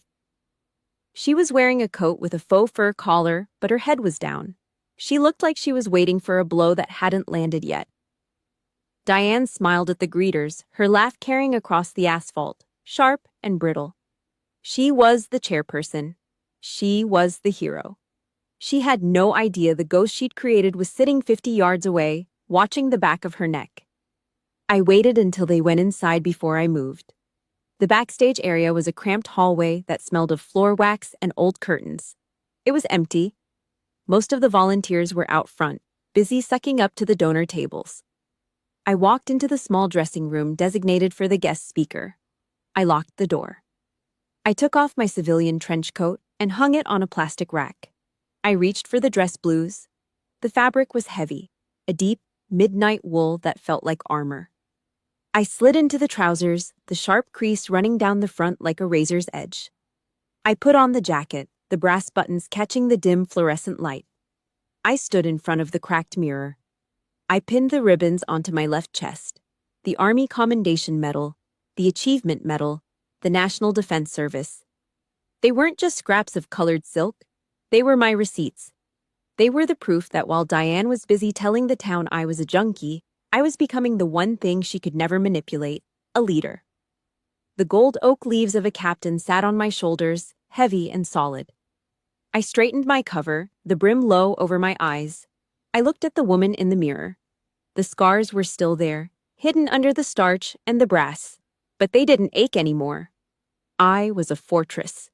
She was wearing a coat with a faux fur collar, but her head was down. She looked like she was waiting for a blow that hadn't landed yet. Diane smiled at the greeters, her laugh carrying across the asphalt, sharp and brittle. She was the chairperson. She was the hero. She had no idea the ghost she'd created was sitting 50 yards away, watching the back of her neck. I waited until they went inside before I moved. The backstage area was a cramped hallway that smelled of floor wax and old curtains. It was empty. Most of the volunteers were out front, busy sucking up to the donor tables. I walked into the small dressing room designated for the guest speaker. I locked the door. I took off my civilian trench coat and hung it on a plastic rack. I reached for the dress blues. The fabric was heavy, a deep, midnight wool that felt like armor. I slid into the trousers, the sharp crease running down the front like a razor's edge. I put on the jacket, the brass buttons catching the dim fluorescent light. I stood in front of the cracked mirror. I pinned the ribbons onto my left chest, the Army Commendation Medal, the Achievement Medal, the National Defense Service. They weren't just scraps of colored silk. They were my receipts. They were the proof that while Diane was busy telling the town I was a junkie, I was becoming the one thing she could never manipulate, a leader. The gold oak leaves of a captain sat on my shoulders, heavy and solid. I straightened my cover, the brim low over my eyes. I looked at the woman in the mirror. The scars were still there, hidden under the starch and the brass, but they didn't ache anymore. I was a fortress.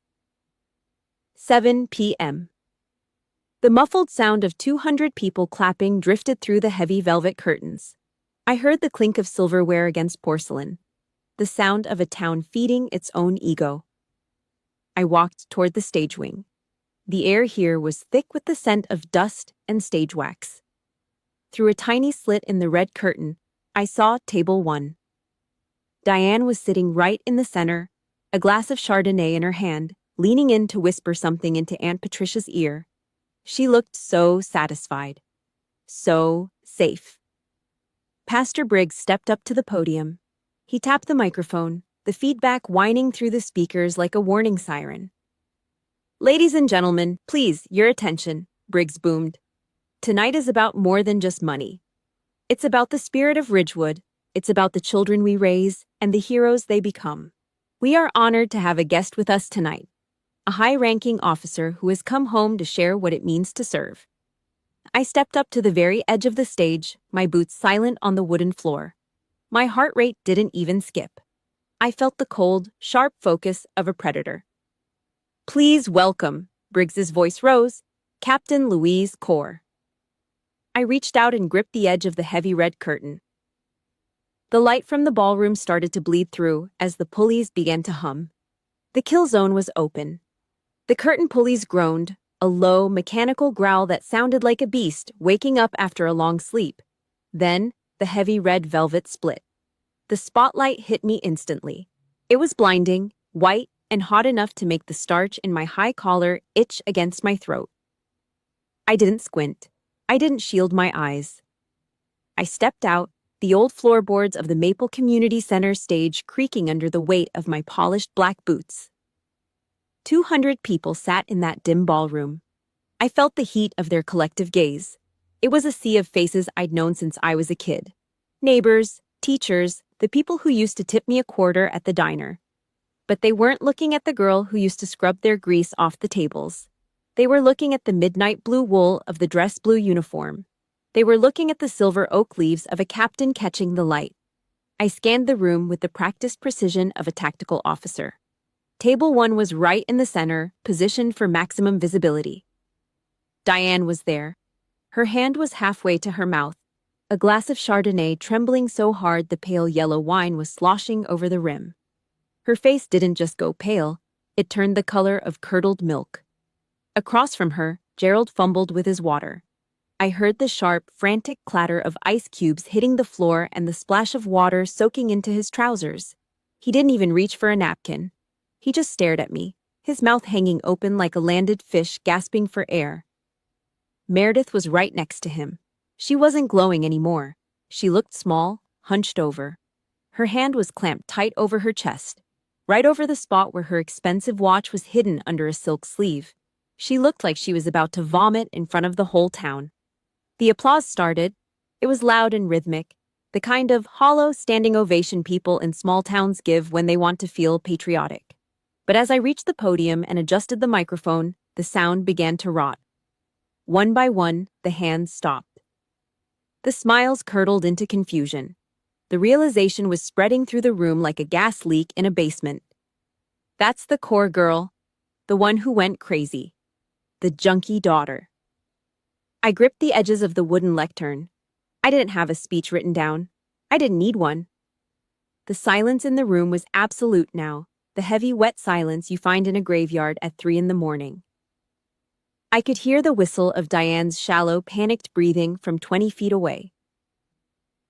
7 p.m. The muffled sound of 200 people clapping drifted through the heavy velvet curtains. I heard the clink of silverware against porcelain, the sound of a town feeding its own ego. I walked toward the stage wing. The air here was thick with the scent of dust and stage wax. Through a tiny slit in the red curtain, I saw table 1. Diane was sitting right in the center, a glass of Chardonnay in her hand, leaning in to whisper something into Aunt Patricia's ear. She looked so satisfied, so safe. Pastor Briggs stepped up to the podium. He tapped the microphone, the feedback whining through the speakers like a warning siren. "Ladies and gentlemen, please, your attention," Briggs boomed. "Tonight is about more than just money. It's about the spirit of Ridgewood. It's about the children we raise and the heroes they become. We are honored to have a guest with us tonight, a high-ranking officer who has come home to share what it means to serve." I stepped up to the very edge of the stage, my boots silent on the wooden floor. My heart rate didn't even skip. I felt the cold, sharp focus of a predator. "Please welcome," Briggs's voice rose, "Captain Louise Corr." I reached out and gripped the edge of the heavy red curtain. The light from the ballroom started to bleed through as the pulleys began to hum. The kill zone was open. The curtain pulleys groaned, a low, mechanical growl that sounded like a beast waking up after a long sleep. Then, the heavy red velvet split. The spotlight hit me instantly. It was blinding, white, and hot enough to make the starch in my high collar itch against my throat. I didn't squint. I didn't shield my eyes. I stepped out, the old floorboards of the Maple Community Center stage creaking under the weight of my polished black boots. 200 people sat in that dim ballroom. I felt the heat of their collective gaze. It was a sea of faces I'd known since I was a kid. Neighbors, teachers, the people who used to tip me a quarter at the diner. But they weren't looking at the girl who used to scrub their grease off the tables. They were looking at the midnight blue wool of the dress blue uniform. They were looking at the silver oak leaves of a captain catching the light. I scanned the room with the practiced precision of a tactical officer. Table 1 was right in the center, positioned for maximum visibility. Diane was there. Her hand was halfway to her mouth, a glass of Chardonnay trembling so hard the pale yellow wine was sloshing over the rim. Her face didn't just go pale, it turned the color of curdled milk. Across from her, Gerald fumbled with his water. I heard the sharp, frantic clatter of ice cubes hitting the floor and the splash of water soaking into his trousers. He didn't even reach for a napkin. He just stared at me, his mouth hanging open like a landed fish gasping for air. Meredith was right next to him. She wasn't glowing anymore. She looked small, hunched over. Her hand was clamped tight over her chest, right over the spot where her expensive watch was hidden under a silk sleeve. She looked like she was about to vomit in front of the whole town. The applause started. It was loud and rhythmic, the kind of hollow standing ovation people in small towns give when they want to feel patriotic. But as I reached the podium and adjusted the microphone, the sound began to rot. One by one, the hands stopped. The smiles curdled into confusion. The realization was spreading through the room like a gas leak in a basement. That's the core girl, the one who went crazy, the junkie daughter. I gripped the edges of the wooden lectern. I didn't have a speech written down. I didn't need one. The silence in the room was absolute now, the heavy, wet silence you find in a graveyard at 3 a.m. I could hear the whistle of Diane's shallow, panicked breathing from 20 feet away.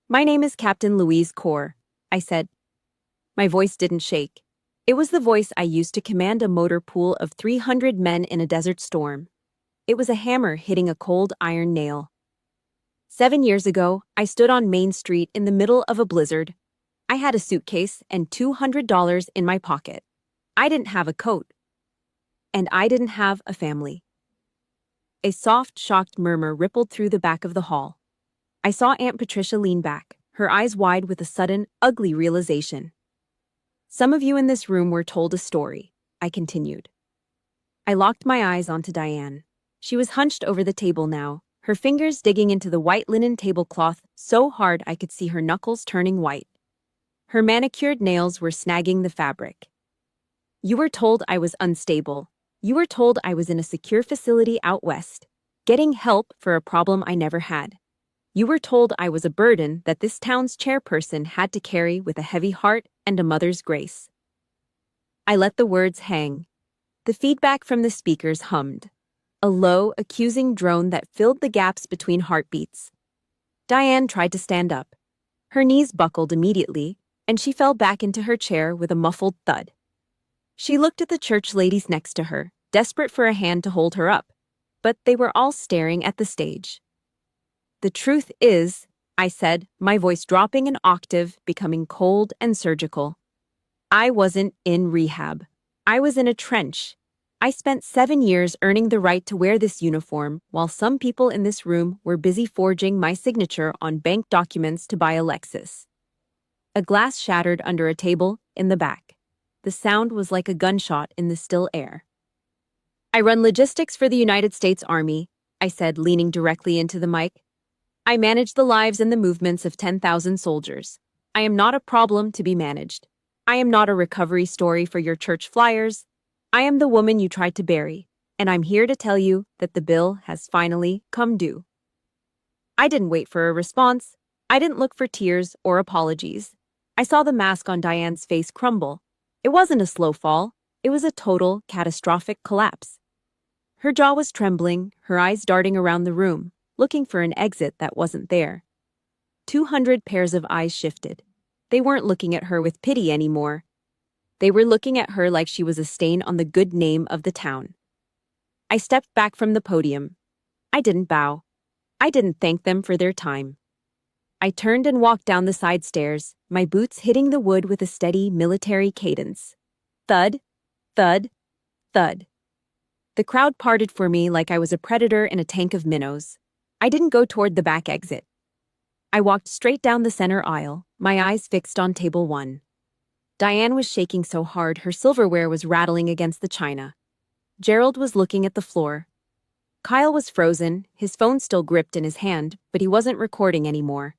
"My name is Captain Louise Core," I said. My voice didn't shake. It was the voice I used to command a motor pool of 300 men in a desert storm. It was a hammer hitting a cold iron nail. 7 years ago, I stood on Main Street in the middle of a blizzard. I had a suitcase and $200 in my pocket. I didn't have a coat. And I didn't have a family. A soft, shocked murmur rippled through the back of the hall. I saw Aunt Patricia lean back, her eyes wide with a sudden, ugly realization. "Some of you in this room were told a story," I continued. I locked my eyes onto Diane. She was hunched over the table now, her fingers digging into the white linen tablecloth so hard I could see her knuckles turning white. Her manicured nails were snagging the fabric. "You were told I was unstable. You were told I was in a secure facility out west, getting help for a problem I never had. You were told I was a burden that this town's chairperson had to carry with a heavy heart and a mother's grace." I let the words hang. The feedback from the speakers hummed, a low, accusing drone that filled the gaps between heartbeats. Diane tried to stand up. Her knees buckled immediately, and she fell back into her chair with a muffled thud. She looked at the church ladies next to her, desperate for a hand to hold her up, but they were all staring at the stage. "The truth is," I said, my voice dropping an octave, becoming cold and surgical, "I wasn't in rehab. I was in a trench. I spent 7 years earning the right to wear this uniform while some people in this room were busy forging my signature on bank documents to buy a Lexus." A glass shattered under a table in the back. The sound was like a gunshot in the still air. "I run logistics for the United States Army," I said, leaning directly into the mic. "I manage the lives and the movements of 10,000 soldiers. I am not a problem to be managed. I am not a recovery story for your church flyers. I am the woman you tried to bury, and I'm here to tell you that the bill has finally come due." I didn't wait for a response. I didn't look for tears or apologies. I saw the mask on Diane's face crumble. It wasn't a slow fall. It was a total, catastrophic collapse. Her jaw was trembling, her eyes darting around the room, looking for an exit that wasn't there. 200 pairs of eyes shifted. They weren't looking at her with pity anymore. They were looking at her like she was a stain on the good name of the town. I stepped back from the podium. I didn't bow. I didn't thank them for their time. I turned and walked down the side stairs, my boots hitting the wood with a steady military cadence. Thud, thud, thud. The crowd parted for me like I was a predator in a tank of minnows. I didn't go toward the back exit. I walked straight down the center aisle, my eyes fixed on table 1. Diane was shaking so hard her silverware was rattling against the china. Gerald was looking at the floor. Kyle was frozen, his phone still gripped in his hand, but he wasn't recording anymore.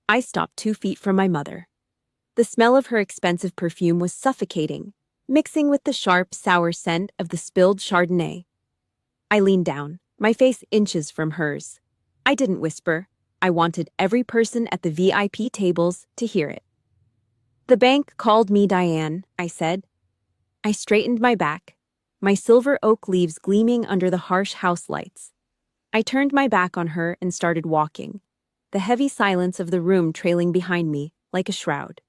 I stopped 2 feet from my mother. The smell of her expensive perfume was suffocating, mixing with the sharp, sour scent of the spilled Chardonnay. I leaned down, my face inches from hers. I didn't whisper. I wanted every person at the VIP tables to hear it. "The bank called me Diane," I said. I straightened my back, my silver oak leaves gleaming under the harsh house lights. I turned my back on her and started walking, the heavy silence of the room trailing behind me like a shroud.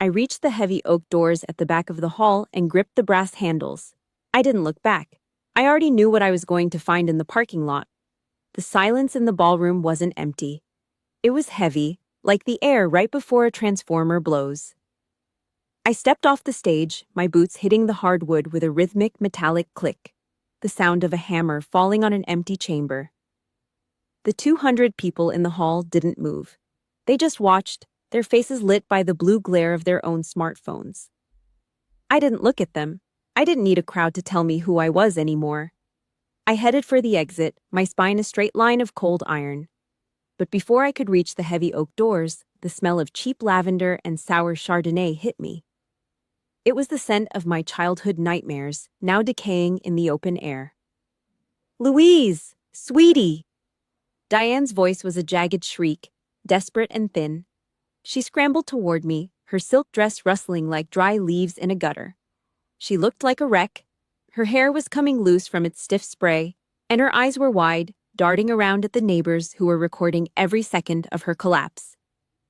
I reached the heavy oak doors at the back of the hall and gripped the brass handles. I didn't look back. I already knew what I was going to find in the parking lot. The silence in the ballroom wasn't empty. It was heavy, like the air right before a transformer blows. I stepped off the stage, my boots hitting the hardwood with a rhythmic metallic click, the sound of a hammer falling on an empty chamber. The 200 people in the hall didn't move. They just watched, their faces lit by the blue glare of their own smartphones. I didn't look at them. I didn't need a crowd to tell me who I was anymore. I headed for the exit, my spine a straight line of cold iron. But before I could reach the heavy oak doors, the smell of cheap lavender and sour Chardonnay hit me. It was the scent of my childhood nightmares, now decaying in the open air. "Louise! Sweetie!" Diane's voice was a jagged shriek, desperate and thin. She scrambled toward me, her silk dress rustling like dry leaves in a gutter. She looked like a wreck. Her hair was coming loose from its stiff spray, and her eyes were wide, darting around at the neighbors who were recording every second of her collapse.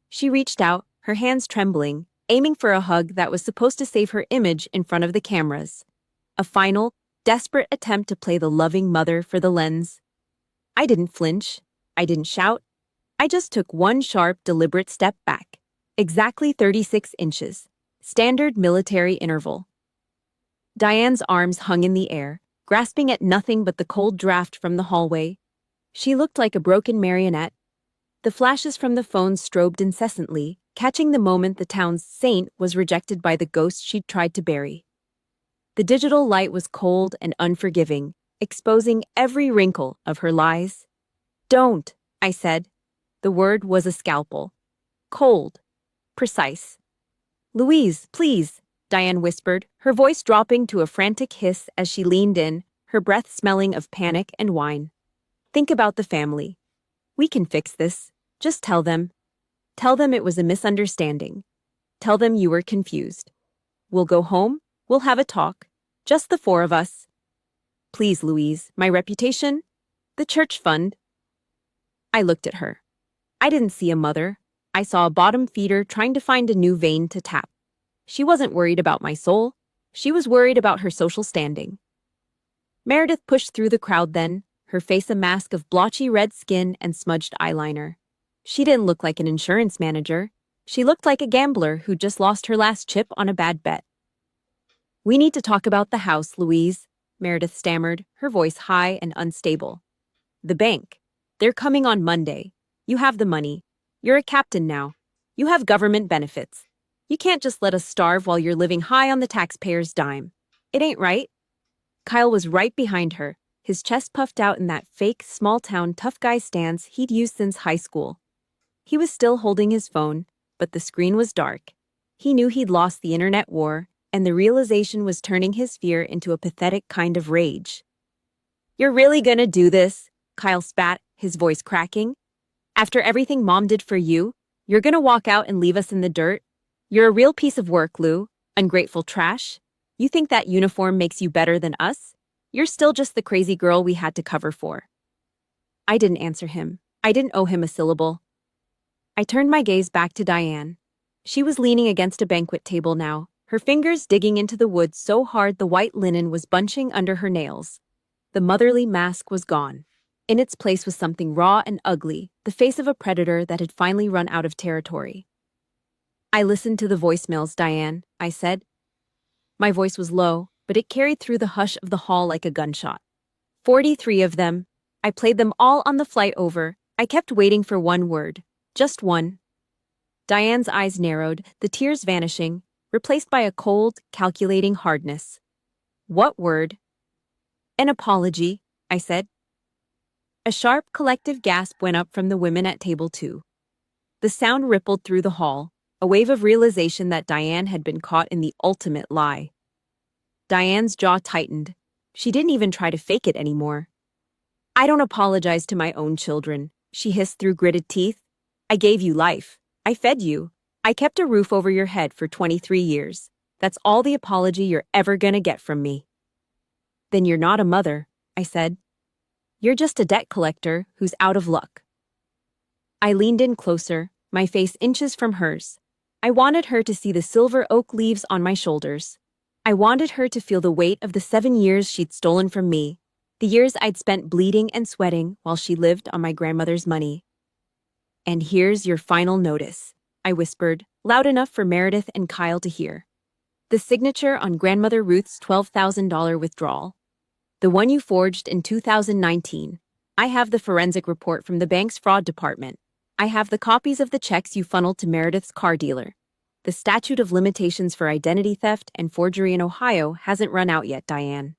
She reached out, her hands trembling, aiming for a hug that was supposed to save her image in front of the cameras. A final, desperate attempt to play the loving mother for the lens. I didn't flinch. I didn't shout. I just took one sharp, deliberate step back. Exactly 36 inches. Standard military interval. Diane's arms hung in the air, grasping at nothing but the cold draft from the hallway. She looked like a broken marionette. The flashes from the phone strobed incessantly, catching the moment the town's saint was rejected by the ghost she'd tried to bury. The digital light was cold and unforgiving, exposing every wrinkle of her lies. "Don't," I said. The word was a scalpel. Cold. Precise. "Louise, please," Diane whispered, her voice dropping to a frantic hiss as she leaned in, her breath smelling of panic and wine. "Think about the family. We can fix this. Just tell them. Tell them it was a misunderstanding. Tell them you were confused. We'll go home. We'll have a talk. Just the four of us. Please, Louise, my reputation? The church fund." I looked at her. I didn't see a mother. I saw a bottom feeder trying to find a new vein to tap. She wasn't worried about my soul. She was worried about her social standing. Meredith pushed through the crowd then, her face a mask of blotchy red skin and smudged eyeliner. She didn't look like an insurance manager. She looked like a gambler who just lost her last chip on a bad bet. "We need to talk about the house, Louise," Meredith stammered, her voice high and unstable. "The bank. They're coming on Monday. You have the money. You're a captain now. You have government benefits. You can't just let us starve while you're living high on the taxpayer's dime. It ain't right." Kyle was right behind her, his chest puffed out in that fake, small-town tough guy stance he'd used since high school. He was still holding his phone, but the screen was dark. He knew he'd lost the internet war, and the realization was turning his fear into a pathetic kind of rage. "You're really gonna do this?" Kyle spat, his voice cracking. "After everything Mom did for you, you're gonna walk out and leave us in the dirt? You're a real piece of work, Lou. Ungrateful trash. You think that uniform makes you better than us? You're still just the crazy girl we had to cover for." I didn't answer him. I didn't owe him a syllable. I turned my gaze back to Diane. She was leaning against a banquet table now, her fingers digging into the wood so hard the white linen was bunching under her nails. The motherly mask was gone. In its place was something raw and ugly, the face of a predator that had finally run out of territory. "I listened to the voicemails, Diane," I said. My voice was low, but it carried through the hush of the hall like a gunshot. 43 of them. I played them all on the flight over. I kept waiting for one word. Just one. Diane's eyes narrowed, the tears vanishing, replaced by a cold, calculating hardness. "What word?" "An apology," I said. A sharp, collective gasp went up from the women at table 2. The sound rippled through the hall, a wave of realization that Diane had been caught in the ultimate lie. Diane's jaw tightened. She didn't even try to fake it anymore. "I don't apologize to my own children," she hissed through gritted teeth. I gave you life. I fed you. I kept a roof over your head for 23 years. That's all the apology you're ever gonna get from me. Then you're not a mother, I said. You're just a debt collector who's out of luck. I leaned in closer, my face inches from hers. I wanted her to see the silver oak leaves on my shoulders. I wanted her to feel the weight of the 7 years she'd stolen from me, the years I'd spent bleeding and sweating while she lived on my grandmother's money. And here's your final notice, I whispered, loud enough for Meredith and Kyle to hear. The signature on Grandmother Ruth's $12,000 withdrawal. The one you forged in 2019. I have the forensic report from the bank's fraud department. I have the copies of the checks you funneled to Meredith's car dealer. The statute of limitations for identity theft and forgery in Ohio hasn't run out yet, Diane.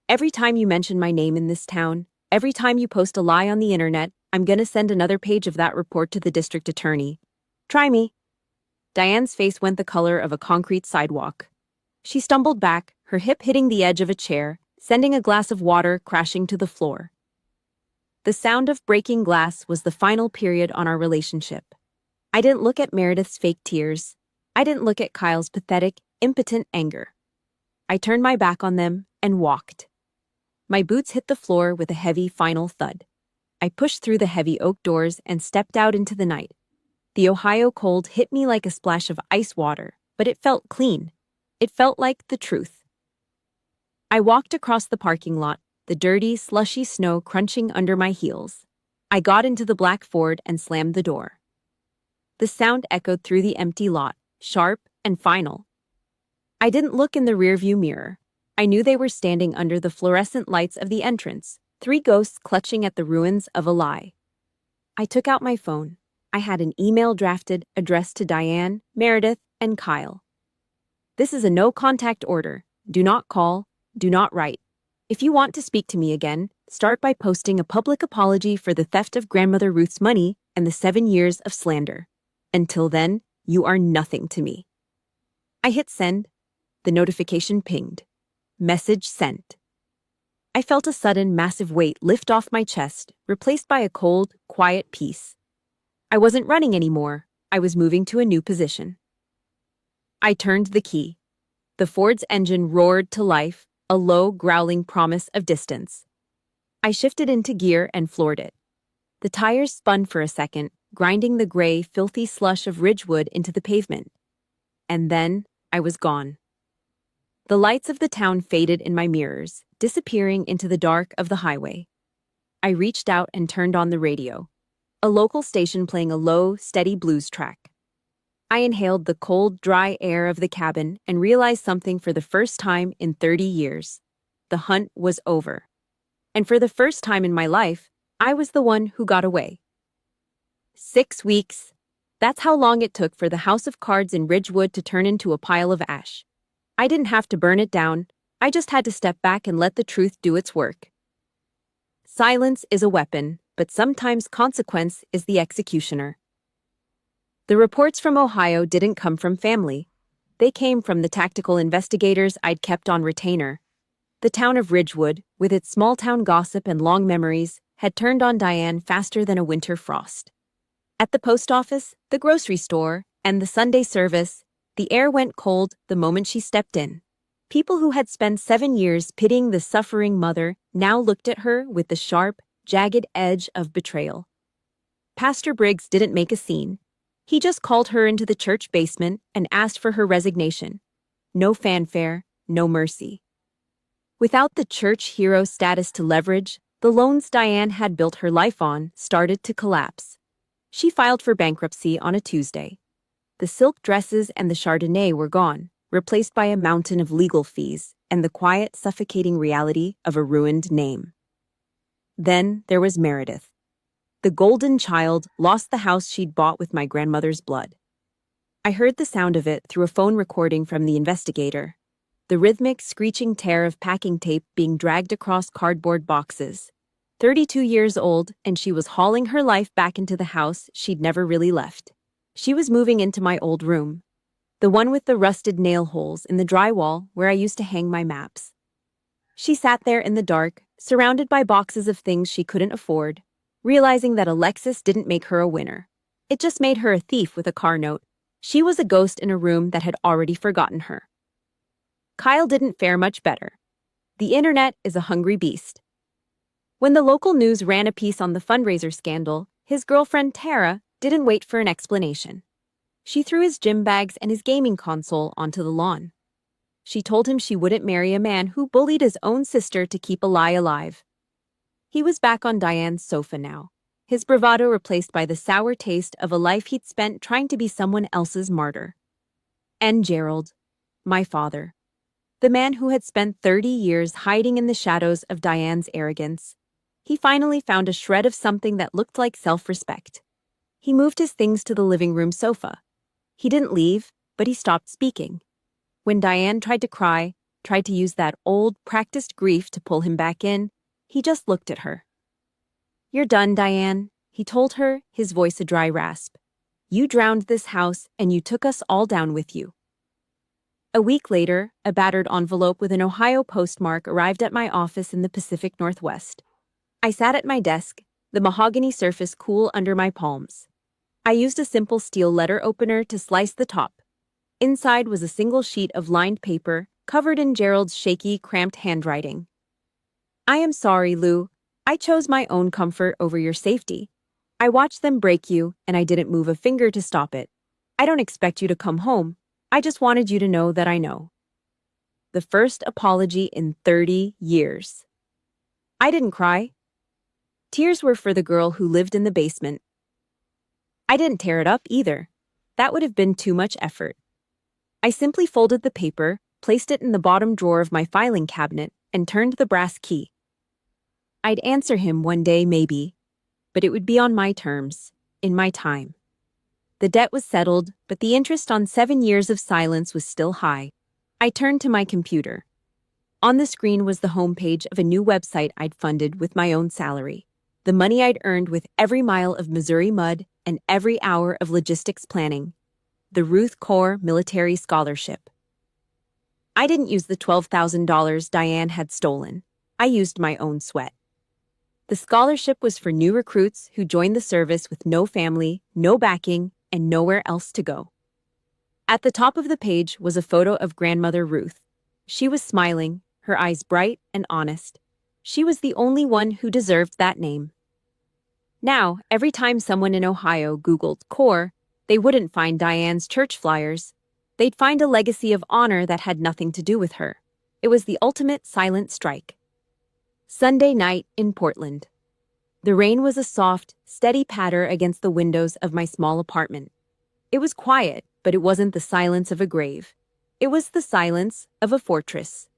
Every time you mention my name in this town, every time you post a lie on the internet, I'm gonna send another page of that report to the district attorney. Try me. Diane's face went the color of a concrete sidewalk. She stumbled back, her hip hitting the edge of a chair, sending a glass of water crashing to the floor. The sound of breaking glass was the final period on our relationship. I didn't look at Meredith's fake tears. I didn't look at Kyle's pathetic, impotent anger. I turned my back on them and walked. My boots hit the floor with a heavy final thud. I pushed through the heavy oak doors and stepped out into the night. The Ohio cold hit me like a splash of ice water, but it felt clean. It felt like the truth. I walked across the parking lot, the dirty, slushy snow crunching under my heels. I got into the black Ford and slammed the door. The sound echoed through the empty lot, sharp and final. I didn't look in the rearview mirror. I knew they were standing under the fluorescent lights of the entrance, 3 ghosts clutching at the ruins of a lie. I took out my phone. I had an email drafted addressed to Diane, Meredith, and Kyle. This is a no-contact order. Do not call. Do not write. If you want to speak to me again, start by posting a public apology for the theft of Grandmother Ruth's money and the 7 years of slander. Until then, you are nothing to me. I hit send. The notification pinged. Message sent. I felt a sudden, massive weight lift off my chest, replaced by a cold, quiet peace. I wasn't running anymore. I was moving to a new position. I turned the key. The Ford's engine roared to life, a low, growling promise of distance. I shifted into gear and floored it. The tires spun for a second, grinding the gray, filthy slush of Ridgewood into the pavement. And then I was gone. The lights of the town faded in my mirrors, disappearing into the dark of the highway. I reached out and turned on the radio, a local station playing a low, steady blues track. I inhaled the cold, dry air of the cabin and realized something for the first time in 30 years. The hunt was over. And for the first time in my life, I was the one who got away. 6 weeks. That's how long it took for the house of cards in Ridgewood to turn into a pile of ash. I didn't have to burn it down. I just had to step back and let the truth do its work. Silence is a weapon, but sometimes consequence is the executioner. The reports from Ohio didn't come from family. They came from the tactical investigators I'd kept on retainer. The town of Ridgewood, with its small-town gossip and long memories, had turned on Diane faster than a winter frost. At the post office, the grocery store, and the Sunday service, the air went cold the moment she stepped in. People who had spent 7 years pitying the suffering mother now looked at her with the sharp, jagged edge of betrayal. Pastor Briggs didn't make a scene. He just called her into the church basement and asked for her resignation. No fanfare, no mercy. Without the church hero status to leverage, the loans Diane had built her life on started to collapse. She filed for bankruptcy on a Tuesday. The silk dresses and the Chardonnay were gone, replaced by a mountain of legal fees and the quiet, suffocating reality of a ruined name. Then there was Meredith. The golden child lost the house she'd bought with my grandmother's blood. I heard the sound of it through a phone recording from the investigator, the rhythmic, screeching tear of packing tape being dragged across cardboard boxes. 32 years old, and she was hauling her life back into the house she'd never really left. She was moving into my old room, the one with the rusted nail holes in the drywall where I used to hang my maps. She sat there in the dark, surrounded by boxes of things she couldn't afford, realizing that Alexis didn't make her a winner. It just made her a thief with a car note. She was a ghost in a room that had already forgotten her. Kyle didn't fare much better. The internet is a hungry beast. When the local news ran a piece on the fundraiser scandal, his girlfriend Tara didn't wait for an explanation. She threw his gym bags and his gaming console onto the lawn. She told him she wouldn't marry a man who bullied his own sister to keep a lie alive. He was back on Diane's sofa now, his bravado replaced by the sour taste of a life he'd spent trying to be someone else's martyr. And Gerald, my father, the man who had spent 30 years hiding in the shadows of Diane's arrogance, he finally found a shred of something that looked like self-respect. He moved his things to the living room sofa. He didn't leave, but he stopped speaking. When Diane tried to cry, tried to use that old, practiced grief to pull him back in, he just looked at her. "You're done, Diane," he told her, his voice a dry rasp. "You drowned this house and you took us all down with you." A week later, a battered envelope with an Ohio postmark arrived at my office in the Pacific Northwest. I sat at my desk, the mahogany surface cool under my palms. I used a simple steel letter opener to slice the top. Inside was a single sheet of lined paper covered in Gerald's shaky, cramped handwriting. "I am sorry, Lou. I chose my own comfort over your safety. I watched them break you, and I didn't move a finger to stop it. I don't expect you to come home. I just wanted you to know that I know." The first apology in 30 years. I didn't cry. Tears were for the girl who lived in the basement. I didn't tear it up either. That would have been too much effort. I simply folded the paper, placed it in the bottom drawer of my filing cabinet, and turned the brass key. I'd answer him one day, maybe, but it would be on my terms, in my time. The debt was settled, but the interest on 7 years of silence was still high. I turned to my computer. On the screen was the homepage of a new website I'd funded with my own salary. The money I'd earned with every mile of Missouri mud and every hour of logistics planning. The Ruth Kaur Military Scholarship. I didn't use the $12,000 Diane had stolen. I used my own sweat. The scholarship was for new recruits who joined the service with no family, no backing, and nowhere else to go. At the top of the page was a photo of grandmother Ruth. She was smiling, her eyes bright and honest. She was the only one who deserved that name. Now, every time someone in Ohio Googled Kaur, they wouldn't find Diane's church flyers. They'd find a legacy of honor that had nothing to do with her. It was the ultimate silent strike. Sunday night in Portland. The rain was a soft, steady patter against the windows of my small apartment. It was quiet, but it wasn't the silence of a grave. It was the silence of a fortress.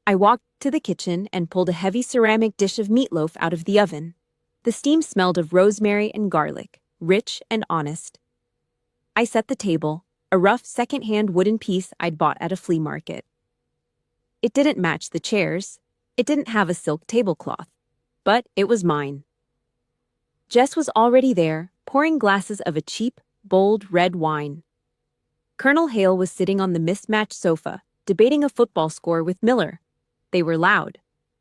I walked to the kitchen and pulled a heavy ceramic dish of meatloaf out of the oven. The steam smelled of rosemary and garlic, rich and honest. I set the table, a rough second-hand wooden piece I'd bought at a flea market. It didn't match the chairs. It didn't have a silk tablecloth. But it was mine. Jess was already there, pouring glasses of a cheap, bold red wine. Colonel Hale was sitting on the mismatched sofa, debating a football score with Miller. They were loud.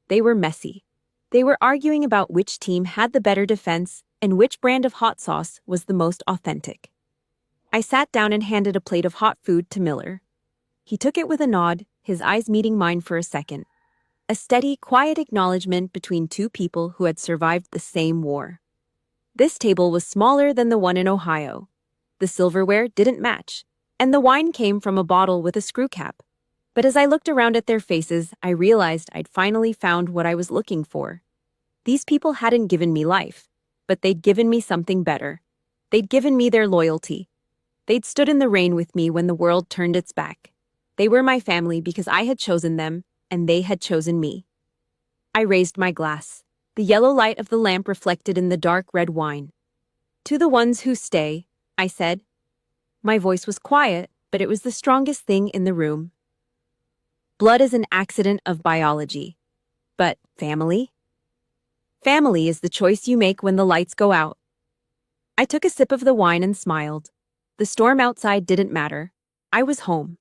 They were messy. They were arguing about which team had the better defense and which brand of hot sauce was the most authentic. I sat down and handed a plate of hot food to Miller. He took it with a nod, his eyes meeting mine for a second. A steady, quiet acknowledgement between two people who had survived the same war. This table was smaller than the one in Ohio. The silverware didn't match, and the wine came from a bottle with a screw cap. But as I looked around at their faces, I realized I'd finally found what I was looking for. These people hadn't given me life, but they'd given me something better. They'd given me their loyalty. They'd stood in the rain with me when the world turned its back. They were my family because I had chosen them, and they had chosen me. I raised my glass, the yellow light of the lamp reflected in the dark red wine. "To the ones who stay," I said. My voice was quiet, but it was the strongest thing in the room. Blood is an accident of biology. But family? Family is the choice you make when the lights go out. I took a sip of the wine and smiled. The storm outside didn't matter. I was home.